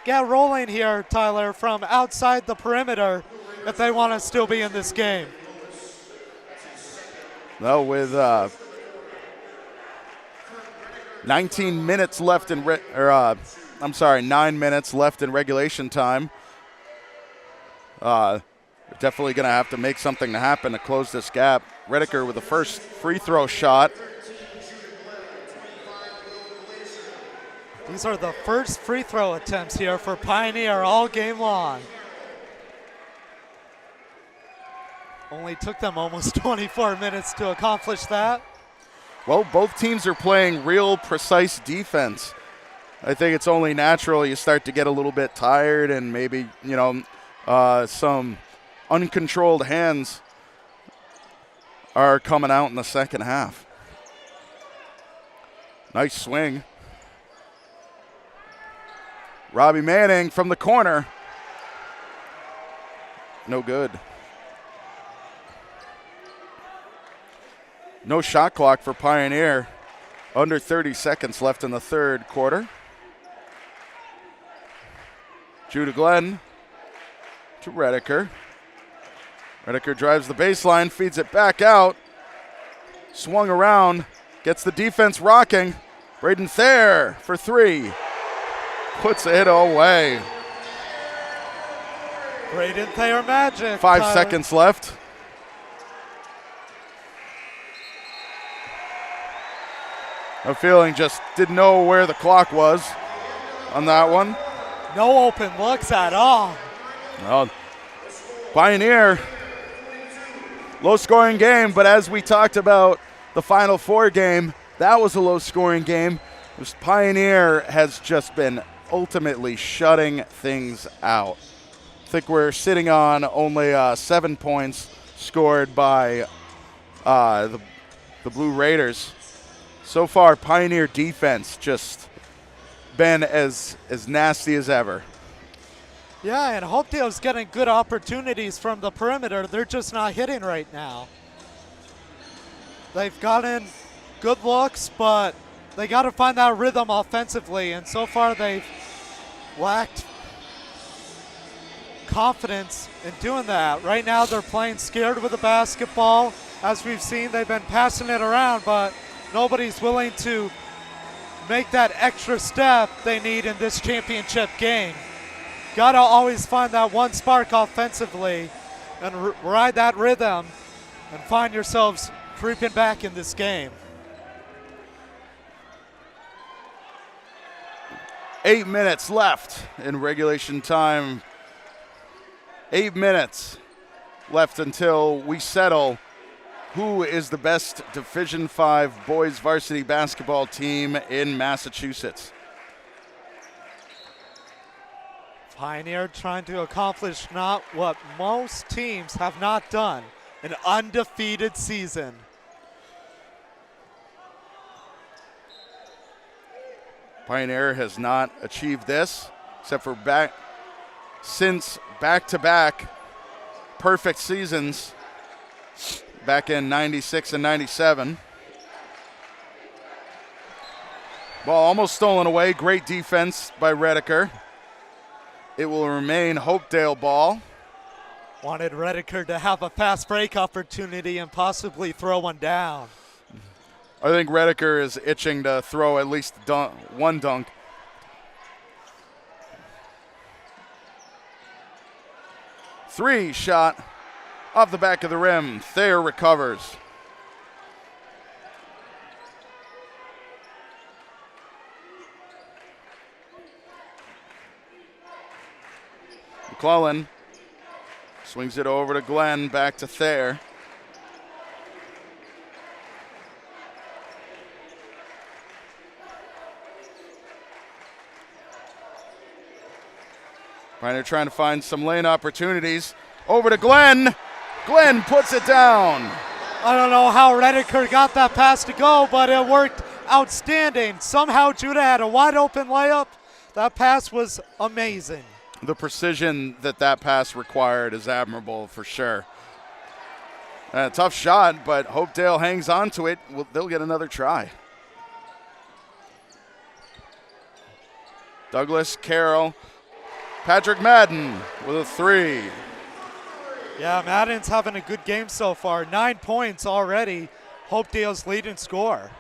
get rolling here, Tyler, from outside the perimeter if they want to still be in this game. No, with 19 minutes left in 9 minutes left in regulation time. Definitely going to have to make something to happen to close this gap. Rediker with the first free throw shot. These are the first free throw attempts here for Pioneer all game long. Only took them almost 24 minutes to accomplish that. Well, both teams are playing real precise defense. I think it's only natural you start to get a little bit tired and maybe, some uncontrolled hands are coming out in the second half. Nice swing. Robbie Manning from the corner. No good. No shot clock for Pioneer. Under 30 seconds left in the third quarter. Judah Glenn to Rediker. Rediker drives the baseline, feeds it back out. Swung around, gets the defense rocking. Braden Thayer for three. puts it away. Braden Thayer magic. 5 seconds left. I'm feeling just didn't know where the clock was on that one. No open looks at all. Well, Pioneer, low-scoring game, but as we talked about the Final Four game, that was a low-scoring game. This Pioneer has just been ultimately shutting things out. I think we're sitting on only 7 points scored by the Blue Raiders. So far, Pioneer defense just been as nasty as ever. Yeah, and Hopedale's getting good opportunities from the perimeter. They're just not hitting right now. They've gotten good looks, but they got to find that rhythm offensively, and so far they've lacked confidence in doing that. Right now they're playing scared with the basketball. As we've seen, they've been passing it around, but nobody's willing to make that extra step they need in this championship game. Got to always find that one spark offensively and ride that rhythm and find yourselves creeping back in this game. 8 minutes left in regulation time. 8 minutes left until we settle who is the best Division V boys varsity basketball team in Massachusetts. Pioneer trying to accomplish not what most teams have not done, an undefeated season. Pioneer has not achieved this except for since back-to-back perfect seasons back in 96 and 97. Ball almost stolen away. Great defense by Redeker. It will remain Hopedale ball. Wanted Redeker to have a fast break opportunity and possibly throw one down. I think Redeker is itching to throw at least one dunk. Three shot off the back of the rim. Thayer recovers. McClellan swings it over to Glenn, back to Thayer. Pioneer trying to find some lane opportunities. Over to Glenn. Glenn puts it down. I don't know how Redeker got that pass to go, but it worked outstanding. Somehow Judah had a wide open layup. That pass was amazing. The precision that pass required is admirable for sure. Tough shot, but Hopedale hangs on to it. They'll get another try. Douglas, Carroll, Patrick Madden with a three. Yeah, Madden's having a good game so far. 9 points already. Hopedale's leading scorer.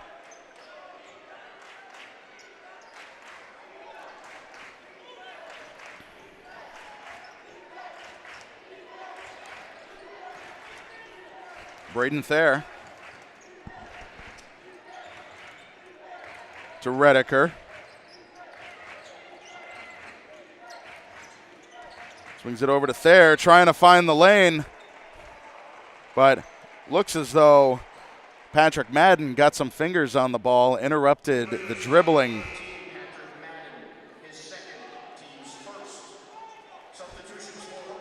Braden Thayer to Redeker. Swings it over to Thayer, trying to find the lane. But looks as though Patrick Madden got some fingers on the ball, interrupted the dribbling.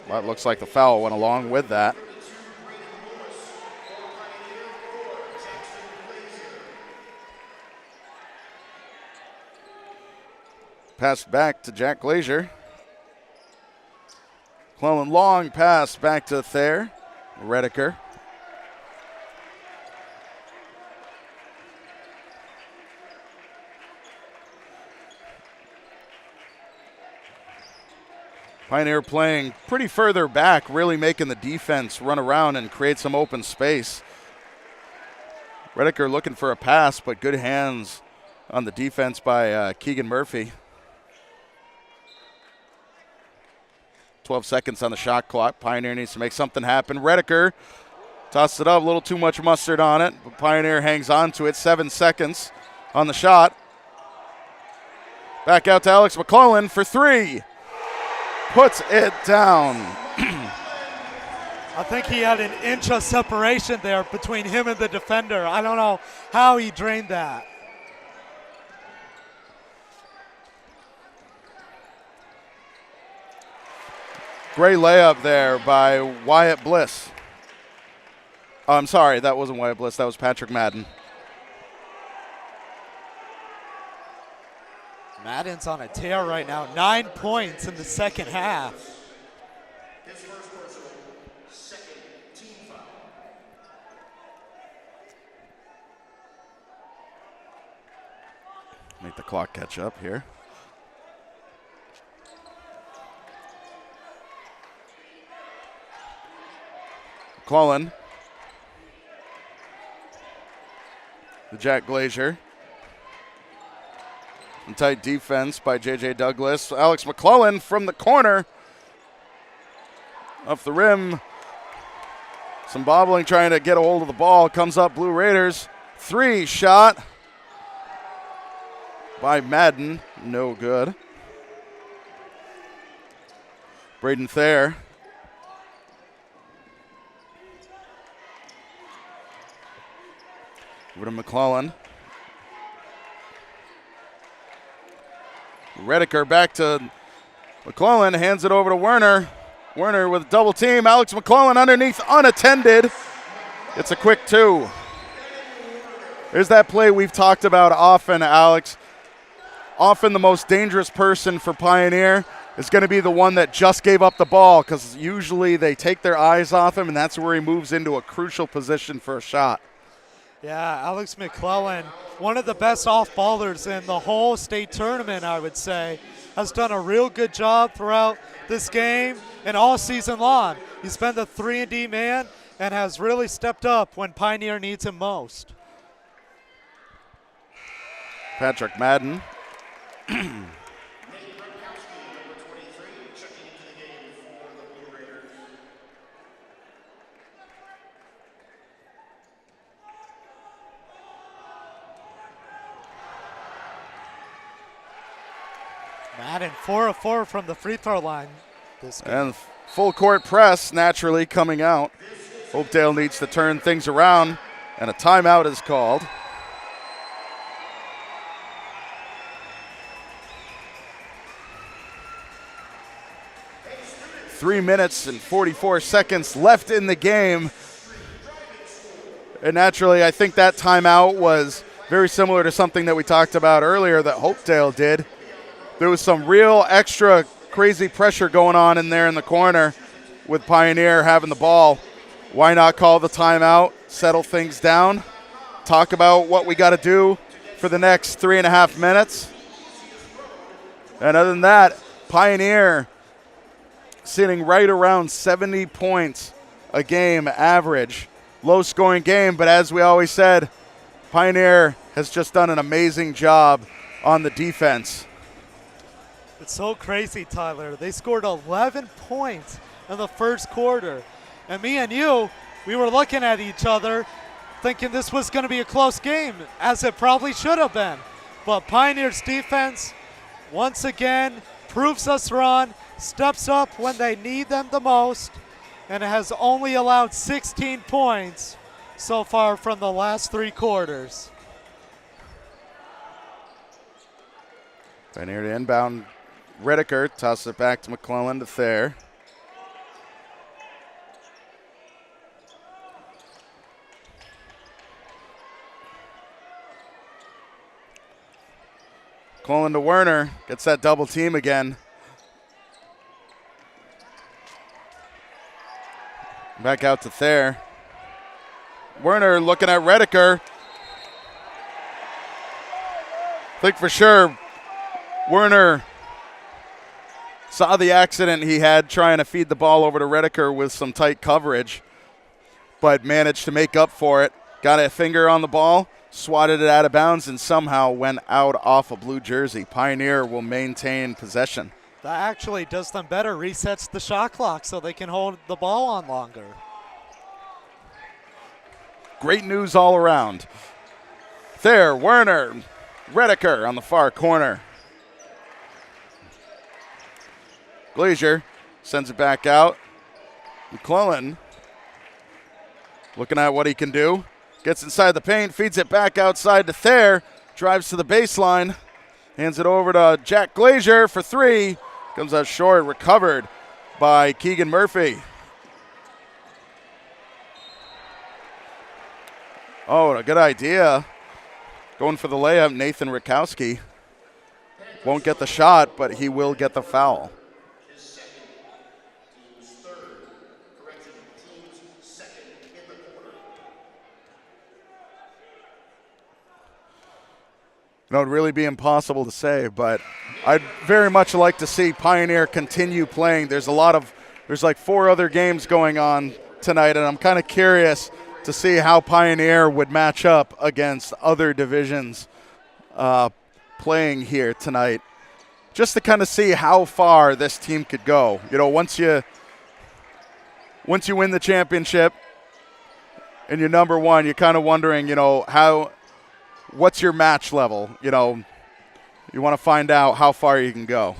Well, it looks like the foul went along with that. Pass back to Jack Glazier. McClellan, long pass back to Thayer. Redeker. Pioneer playing pretty further back, really making the defense run around and create some open space. Redeker looking for a pass, but good hands on the defense by Keegan Murphy. 12 seconds on the shot clock. Pioneer needs to make something happen. Redeker tossed it up, a little too much mustard on it, but Pioneer hangs on to it. 7 seconds on the shot. Back out to Alex McClellan for 3. Puts it down. I think he had an inch of separation there between him and the defender. I don't know how he drained that. Great layup there by Wyatt Bliss. Oh, I'm sorry, that wasn't Wyatt Bliss. That was Patrick Madden. Madden's on a tear right now. 9 points in the second half. His first personal, second team foul. Make the clock catch up here. McClellan. The Jack Glazier. And tight defense by J.J. Douglas. Alex McClellan from the corner. Off the rim. Some bobbling trying to get a hold of the ball. Comes up Blue Raiders. 3 shot by Madden. No good. Braden Thayer. Over to McClellan. Redeker back to McClellan, hands it over to Werner. Werner with a double team. Alex McClellan underneath, unattended. It's a quick 2. There's that play we've talked about often, Alex. Often the most dangerous person for Pioneer is going to be the one that just gave up the ball, because usually they take their eyes off him, and that's where he moves into a crucial position for a shot. Yeah, Alex McClellan, one of the best off-ballers in the whole state tournament, I would say, has done a real good job throughout this game and all season long. He's been the 3-and-D man and has really stepped up when Pioneer needs him most. Patrick Madden. Madden 4 of 4 from the free throw line this game. And full court press naturally coming out. Hopedale needs to turn things around, and a timeout is called. Three minutes and 44 seconds left in the game. And naturally, I think that timeout was very similar to something that we talked about earlier that Hopedale did. There was some real extra crazy pressure going on in there in the corner with Pioneer having the ball. Why not call the timeout, settle things down, talk about what we got to do for the next 3.5 minutes? And other than that, Pioneer sitting right around 70 points a game average. Low-scoring game, but as we always said, Pioneer has just done an amazing job on the defense. It's so crazy, Tyler. They scored 11 points in the first quarter. And me and you, we were looking at each other thinking this was going to be a close game, as it probably should have been. But Pioneer's defense, once again, proves us wrong, steps up when they need them the most, and has only allowed 16 points so far from the last 3 quarters. Pioneer to inbound. Redeker tosses it back to McClellan to Thayer. McClellan to Werner. Gets that double team again. Back out to Thayer. Werner looking at Redeker. I think for sure Werner saw the accident he had trying to feed the ball over to Redeker with some tight coverage, but managed to make up for it. Got a finger on the ball, swatted it out of bounds, and somehow went out off a blue jersey. Pioneer will maintain possession. That actually does them better, resets the shot clock so they can hold the ball on longer. Great news all around. There, Werner, Redeker on the far corner. Glazier sends it back out. McClellan looking at what he can do. Gets inside the paint, feeds it back outside to Thayer. Drives to the baseline. Hands it over to Jack Glazier for three. Comes out short, recovered by Keegan Murphy. Oh, a good idea. Going for the layup, Nathan Rakowski. Won't get the shot, but he will get the foul. His second, team's third. Correction, team's second in the quarter. It'd really be impossible to say, but I'd very much like to see Pioneer continue playing. There's like 4 other games going on tonight, and I'm kind of curious to see how Pioneer would match up against other divisions playing here tonight, just to kind of see how far this team could go. Once you win the championship and you're number one, you're kind of wondering, what's your match level? You want to find out how far you can go.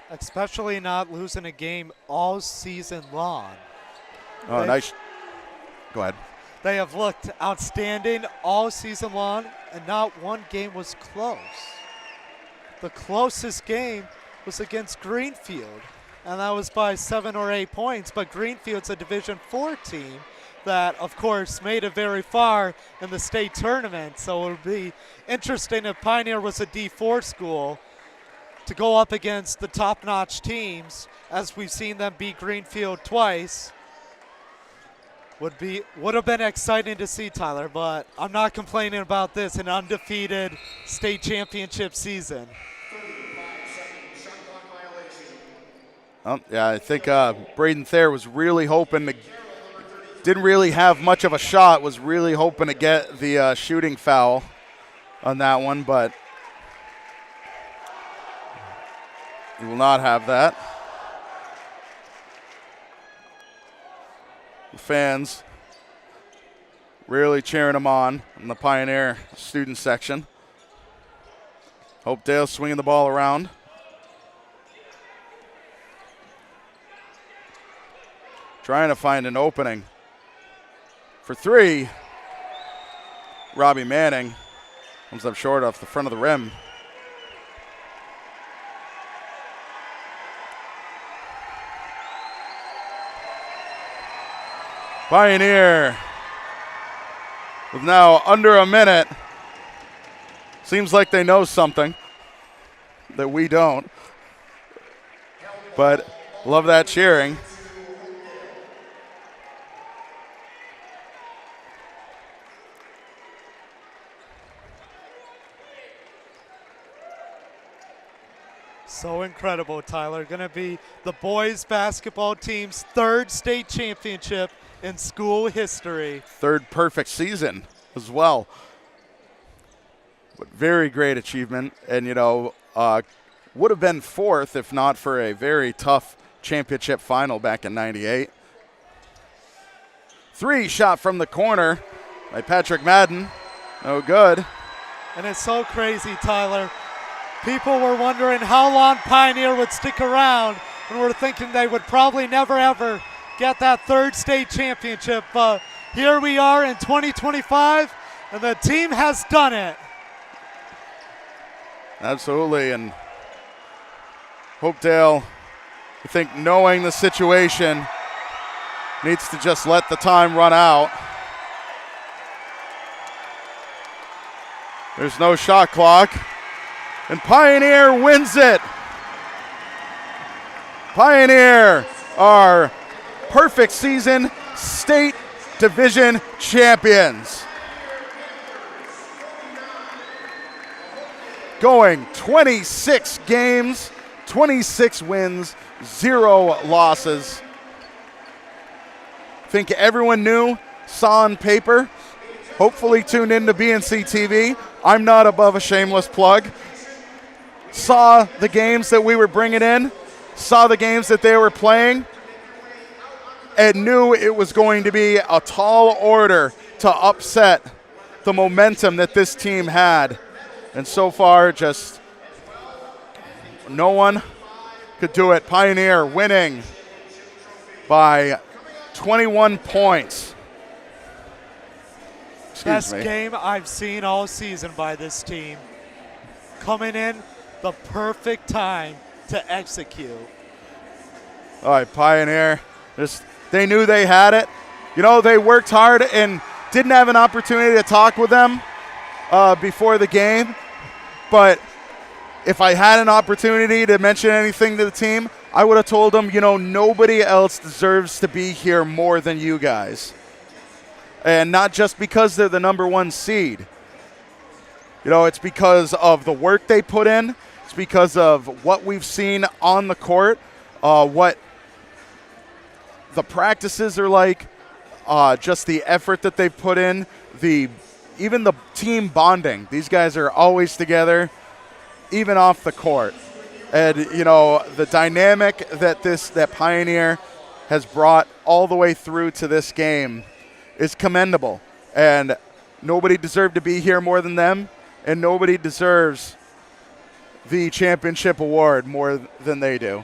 Especially not losing a game all season long. Oh, nice. Go ahead. They have looked outstanding all season long, and not one game was close. The closest game was against Greenfield, and that was by 7 or 8 points. But Greenfield's a Division IV team that, of course, made it very far in the state tournament. So it would be interesting if Pioneer was a D4 school to go up against the top-notch teams, as we've seen them beat Greenfield twice. Would have been exciting to see, Tyler, but I'm not complaining about this, an undefeated state championship season. 35-second shot clock violation. Yeah, I think Braden Thayer was really hoping to, didn't really have much of a shot, was really hoping to get the shooting foul on that one, but he will not have that. The fans really cheering him on in the Pioneer student section. Hopedale swinging the ball around. Trying to find an opening for three. Robbie Manning comes up short off the front of the rim. Pioneer with now under a minute. Seems like they know something that we don't. But love that cheering. So incredible, Tyler. Going to be the boys basketball team's 3rd state championship in school history. 3rd perfect season as well. But very great achievement. And, would have been 4th if not for a very tough championship final back in '98. 3 shot from the corner by Patrick Madden. No good. And it's so crazy, Tyler. People were wondering how long Pioneer would stick around, and we're thinking they would probably never, ever get that 3rd state championship. But here we are in 2025, and the team has done it. Absolutely, and Hopedale, I think, knowing the situation, needs to just let the time run out. There's no shot clock, and Pioneer wins it. Pioneer are perfect season state division champions. Going 26 games, 26 wins, 0 losses. I think everyone knew, saw on paper, hopefully tuned into BNC TV. I'm not above a shameless plug. Saw the games that we were bringing in, saw the games that they were playing and knew it was going to be a tall order to upset the momentum that this team had. And so far, just no one could do it. Pioneer winning by 21 points. Best game I've seen all season by this team. Coming in the perfect time to execute. All right, Pioneer, they knew they had it. You know, they worked hard and didn't have an opportunity to talk with them before the game. But if I had an opportunity to mention anything to the team, I would have told them, you know, nobody else deserves to be here more than you guys. And not just because they're the number 1 seed. You know, it's because of the work they put in. It's because of what we've seen on the court, what the practices are like, just the effort that they've put in, even the team bonding. These guys are always together, even off the court. And, you know, the dynamic that Pioneer has brought all the way through to this game is commendable. And nobody deserved to be here more than them, and nobody deserves the championship award more than they do.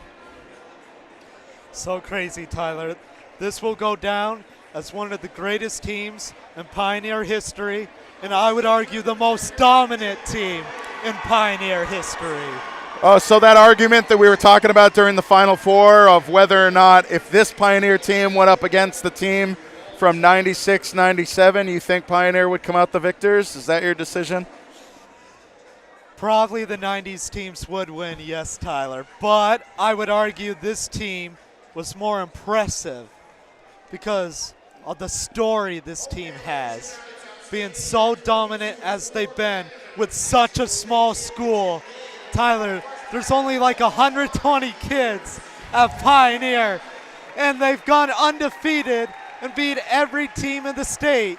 So crazy, Tyler. This will go down as one of the greatest teams in Pioneer history, and I would argue the most dominant team in Pioneer history. So that argument that we were talking about during the Final Four of whether or not if this Pioneer team went up against the team from 96-97, you think Pioneer would come out the victors? Is that your decision? Probably the 90s teams would win, yes, Tyler. But I would argue this team was more impressive because of the story this team has. Being so dominant as they've been with such a small school. Tyler, there's only like 120 kids at Pioneer, and they've gone undefeated and beat every team in the state.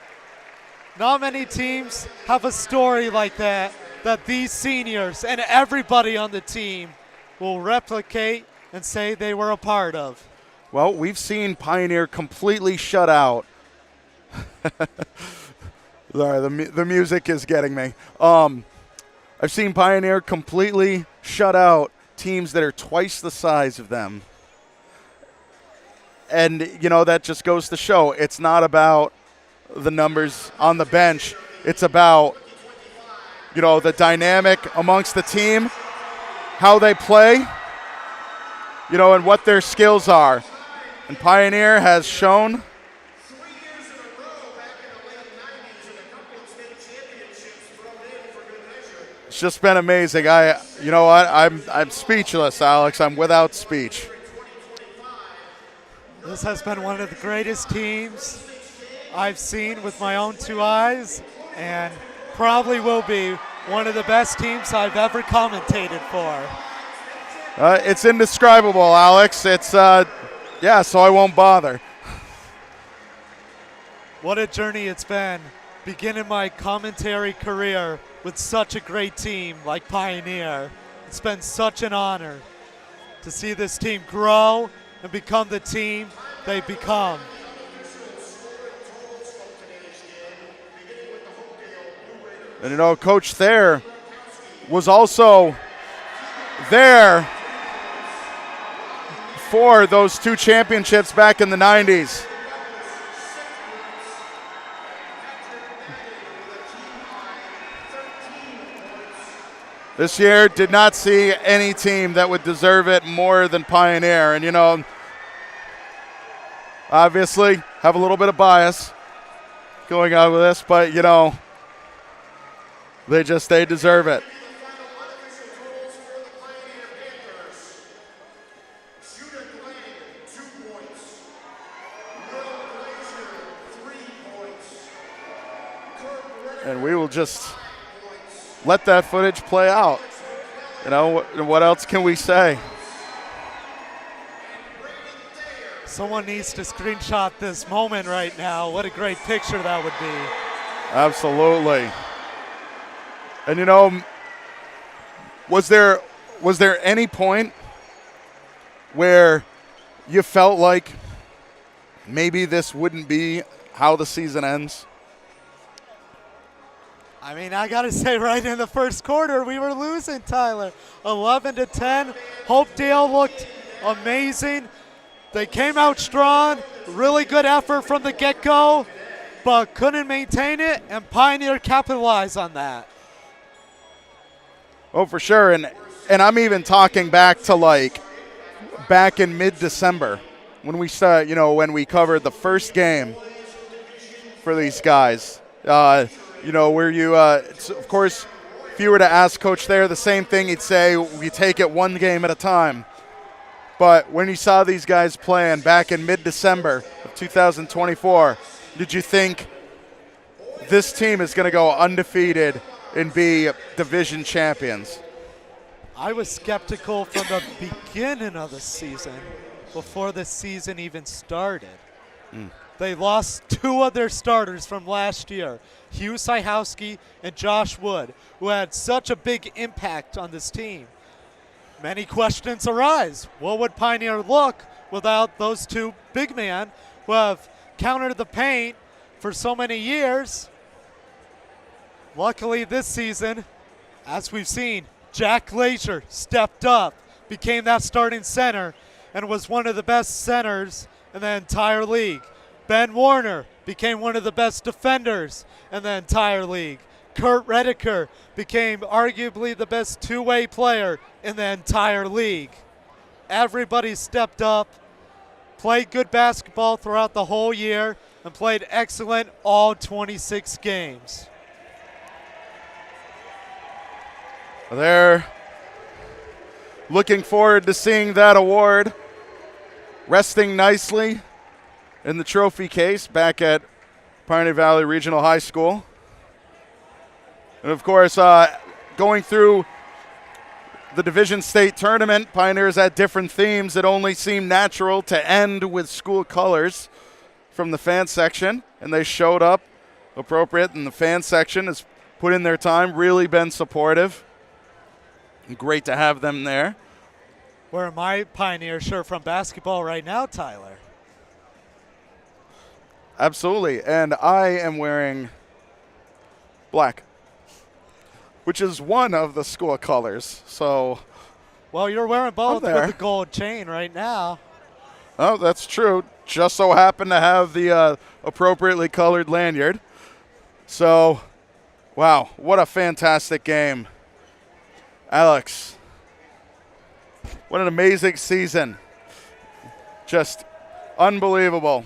Not many teams have a story like that these seniors and everybody on the team will replicate and say they were a part of. Well, we've seen Pioneer completely shut out. Sorry, the music is getting me. I've seen Pioneer completely shut out teams that are twice the size of them. And, you know, that just goes to show it's not about the numbers on the bench. It's about, you know, the dynamic amongst the team, how they play, you know, and what their skills are. And Pioneer has shown. 3 years in a row back in the late 90s and a couple of state championships thrown in for good measure. It's just been amazing. You know what? I'm speechless, Alex. I'm without speech. This has been one of the greatest teams I've seen with my own 2 eyes, and probably will be one of the best teams I've ever commentated for. It's indescribable, Alex. It's, yeah, so I won't bother. What a journey it's been, beginning my commentary career with such a great team like Pioneer. It's been such an honor to see this team grow and become the team they become. And, you know, Coach Thayer was also there for those 2 championships back in the 90s. This year did not see any team that would deserve it more than Pioneer. And, you know, obviously have a little bit of bias going on with this, but, you know, they deserve it. And we will just let that footage play out. You know, what else can we say? Someone needs to screenshot this moment right now. What a great picture that would be. Absolutely. And, you know, was there any point where you felt like maybe this wouldn't be how the season ends? I mean, I got to say, right in the first quarter, we were losing, Tyler. 11-10. Hopedale looked amazing. They came out strong. Really good effort from the get-go, but couldn't maintain it, and Pioneer capitalized on that. Oh, for sure. And I'm even talking back to like back in mid-December when we started, when we covered the first game for these guys. Where you, of course, if you were to ask Coach there the same thing, he'd say, we take it one game at a time. But when you saw these guys playing back in mid-December of 2024, did you think this team is going to go undefeated and be division champions? I was skeptical from the beginning of the season, before the season even started. They lost two of their starters from last year, Hugh Syhowski and Josh Wood, who had such a big impact on this team. Many questions arise. What would Pioneer look without those two big men who have countered the paint for so many years? Luckily this season, as we've seen, Jack Glazier stepped up, became that starting center, and was one of the best centers in the entire league. Ben Warner became one of the best defenders in the entire league. Kurt Redeker became arguably the best two-way player in the entire league. Everybody stepped up, played good basketball throughout the whole year, and played excellent all 26 games. They're looking forward to seeing that award resting nicely in the trophy case back at Pioneer Valley Regional High School. And of course, going through the Division State Tournament, Pioneers had different themes. It only seemed natural to end with school colors from the fan section, and they showed up appropriate, and the fan section has put in their time, really been supportive. Great to have them there. Wearing my Pioneer shirt from basketball right now, Tyler. Absolutely, and I am wearing black, which is one of the school colors. So, well, you're wearing both there with the gold chain right now. Oh, that's true. Just so happen to have the appropriately colored lanyard. So, wow, what a fantastic game. Alex, what an amazing season. Just unbelievable.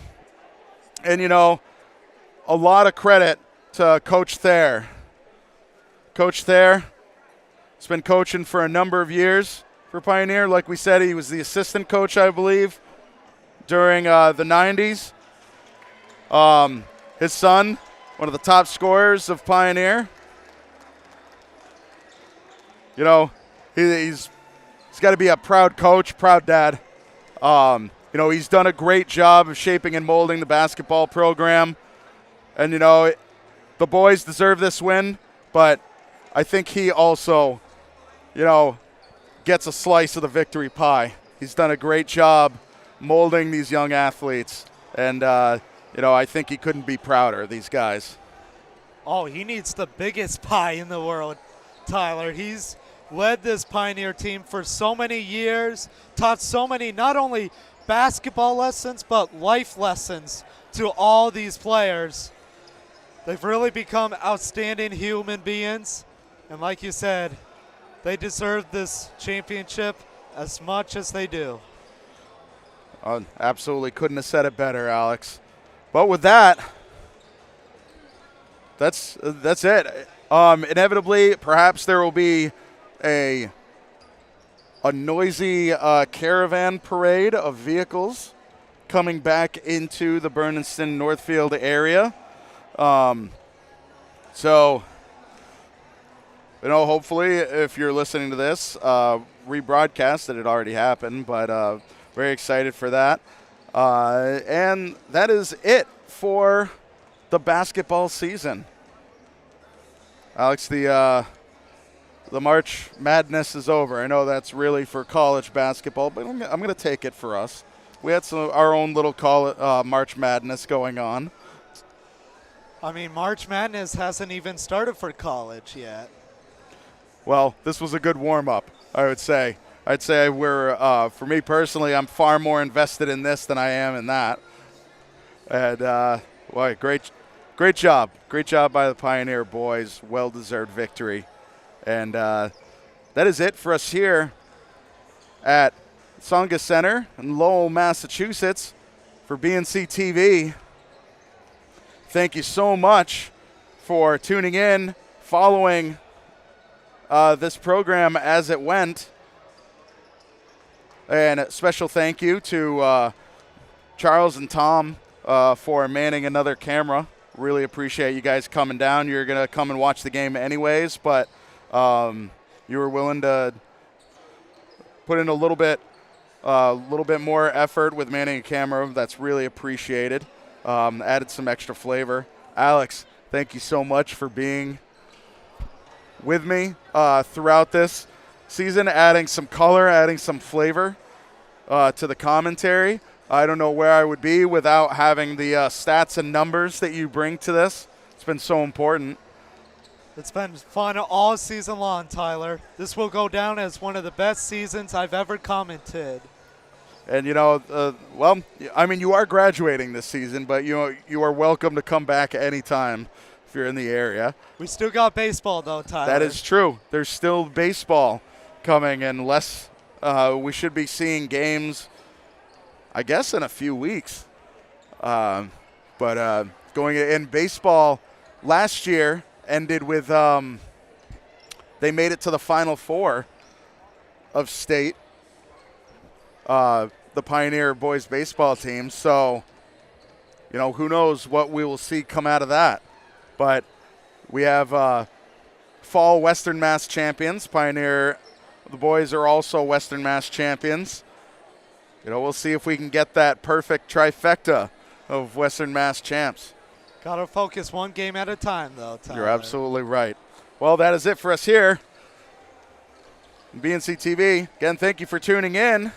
And, a lot of credit to Coach Thayer. Coach Thayer has been coaching for a number of years for Pioneer. Like we said, he was the assistant coach, I believe, during the 90s. His son, one of the top scorers of Pioneer. He's got to be a proud coach, proud dad. He's done a great job of shaping and molding the basketball program. And, the boys deserve this win, but I think he also, gets a slice of the victory pie. He's done a great job molding these young athletes. And, I think he couldn't be prouder of these guys. Oh, he needs the biggest pie in the world, Tyler. He's led this Pioneer team for so many years, taught so many not only basketball lessons but life lessons to all these players. They've really become outstanding human beings, and like you said, they deserve this championship as much as they do. Absolutely couldn't have said it better, Alex. But with that, that's it. Inevitably, perhaps there will be a noisy caravan parade of vehicles coming back into the Bernardston-Northfield area. Hopefully, if you're listening to this, rebroadcast that it already happened, but very excited for that. And that is it for the basketball season. Alex, the the March Madness is over. I know that's really for college basketball, but I'm going to take it for us. We had our own little March Madness going on. I mean, March Madness hasn't even started for college yet. Well, this was a good warm-up, I would say. I'd say for me personally, I'm far more invested in this than I am in that. And, boy, great job. Great job by the Pioneer boys. Well-deserved victory. And that is it for us here at Tsongas Center in Lowell, Massachusetts for BNC TV. Thank you so much for tuning in, following this program as it went. And a special thank you to Charles and Tom for manning another camera. Really appreciate you guys coming down. You're going to come and watch the game anyways, but you were willing to put in a little bit more effort with manning a camera. That's really appreciated. Added some extra flavor. Alex, thank you so much for being with me throughout this season, adding some color, adding some flavor to the commentary. I don't know where I would be without having the stats and numbers that you bring to this. It's been so important. It's been fun all season long, Tyler. This will go down as one of the best seasons I've ever commented. And, you are graduating this season, but, you are welcome to come back anytime if you're in the area. We still got baseball, though, Tyler. That is true. There's still baseball coming, and we should be seeing games, I guess, in a few weeks. But going in baseball last year ended with they made it to the Final Four of state. The Pioneer boys baseball team. So, who knows what we will see come out of that. But we have fall Western Mass champions. Pioneer, the boys are also Western Mass champions. We'll see if we can get that perfect trifecta of Western Mass champs. Got to focus one game at a time, though, Tyler. You're absolutely right. Well, that is it for us here. BNC TV, again, thank you for tuning in.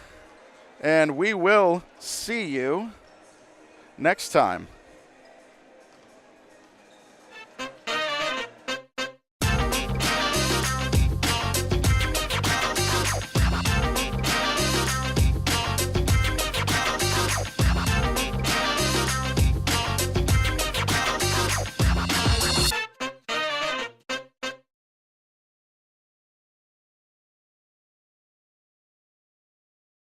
And we will see you next time.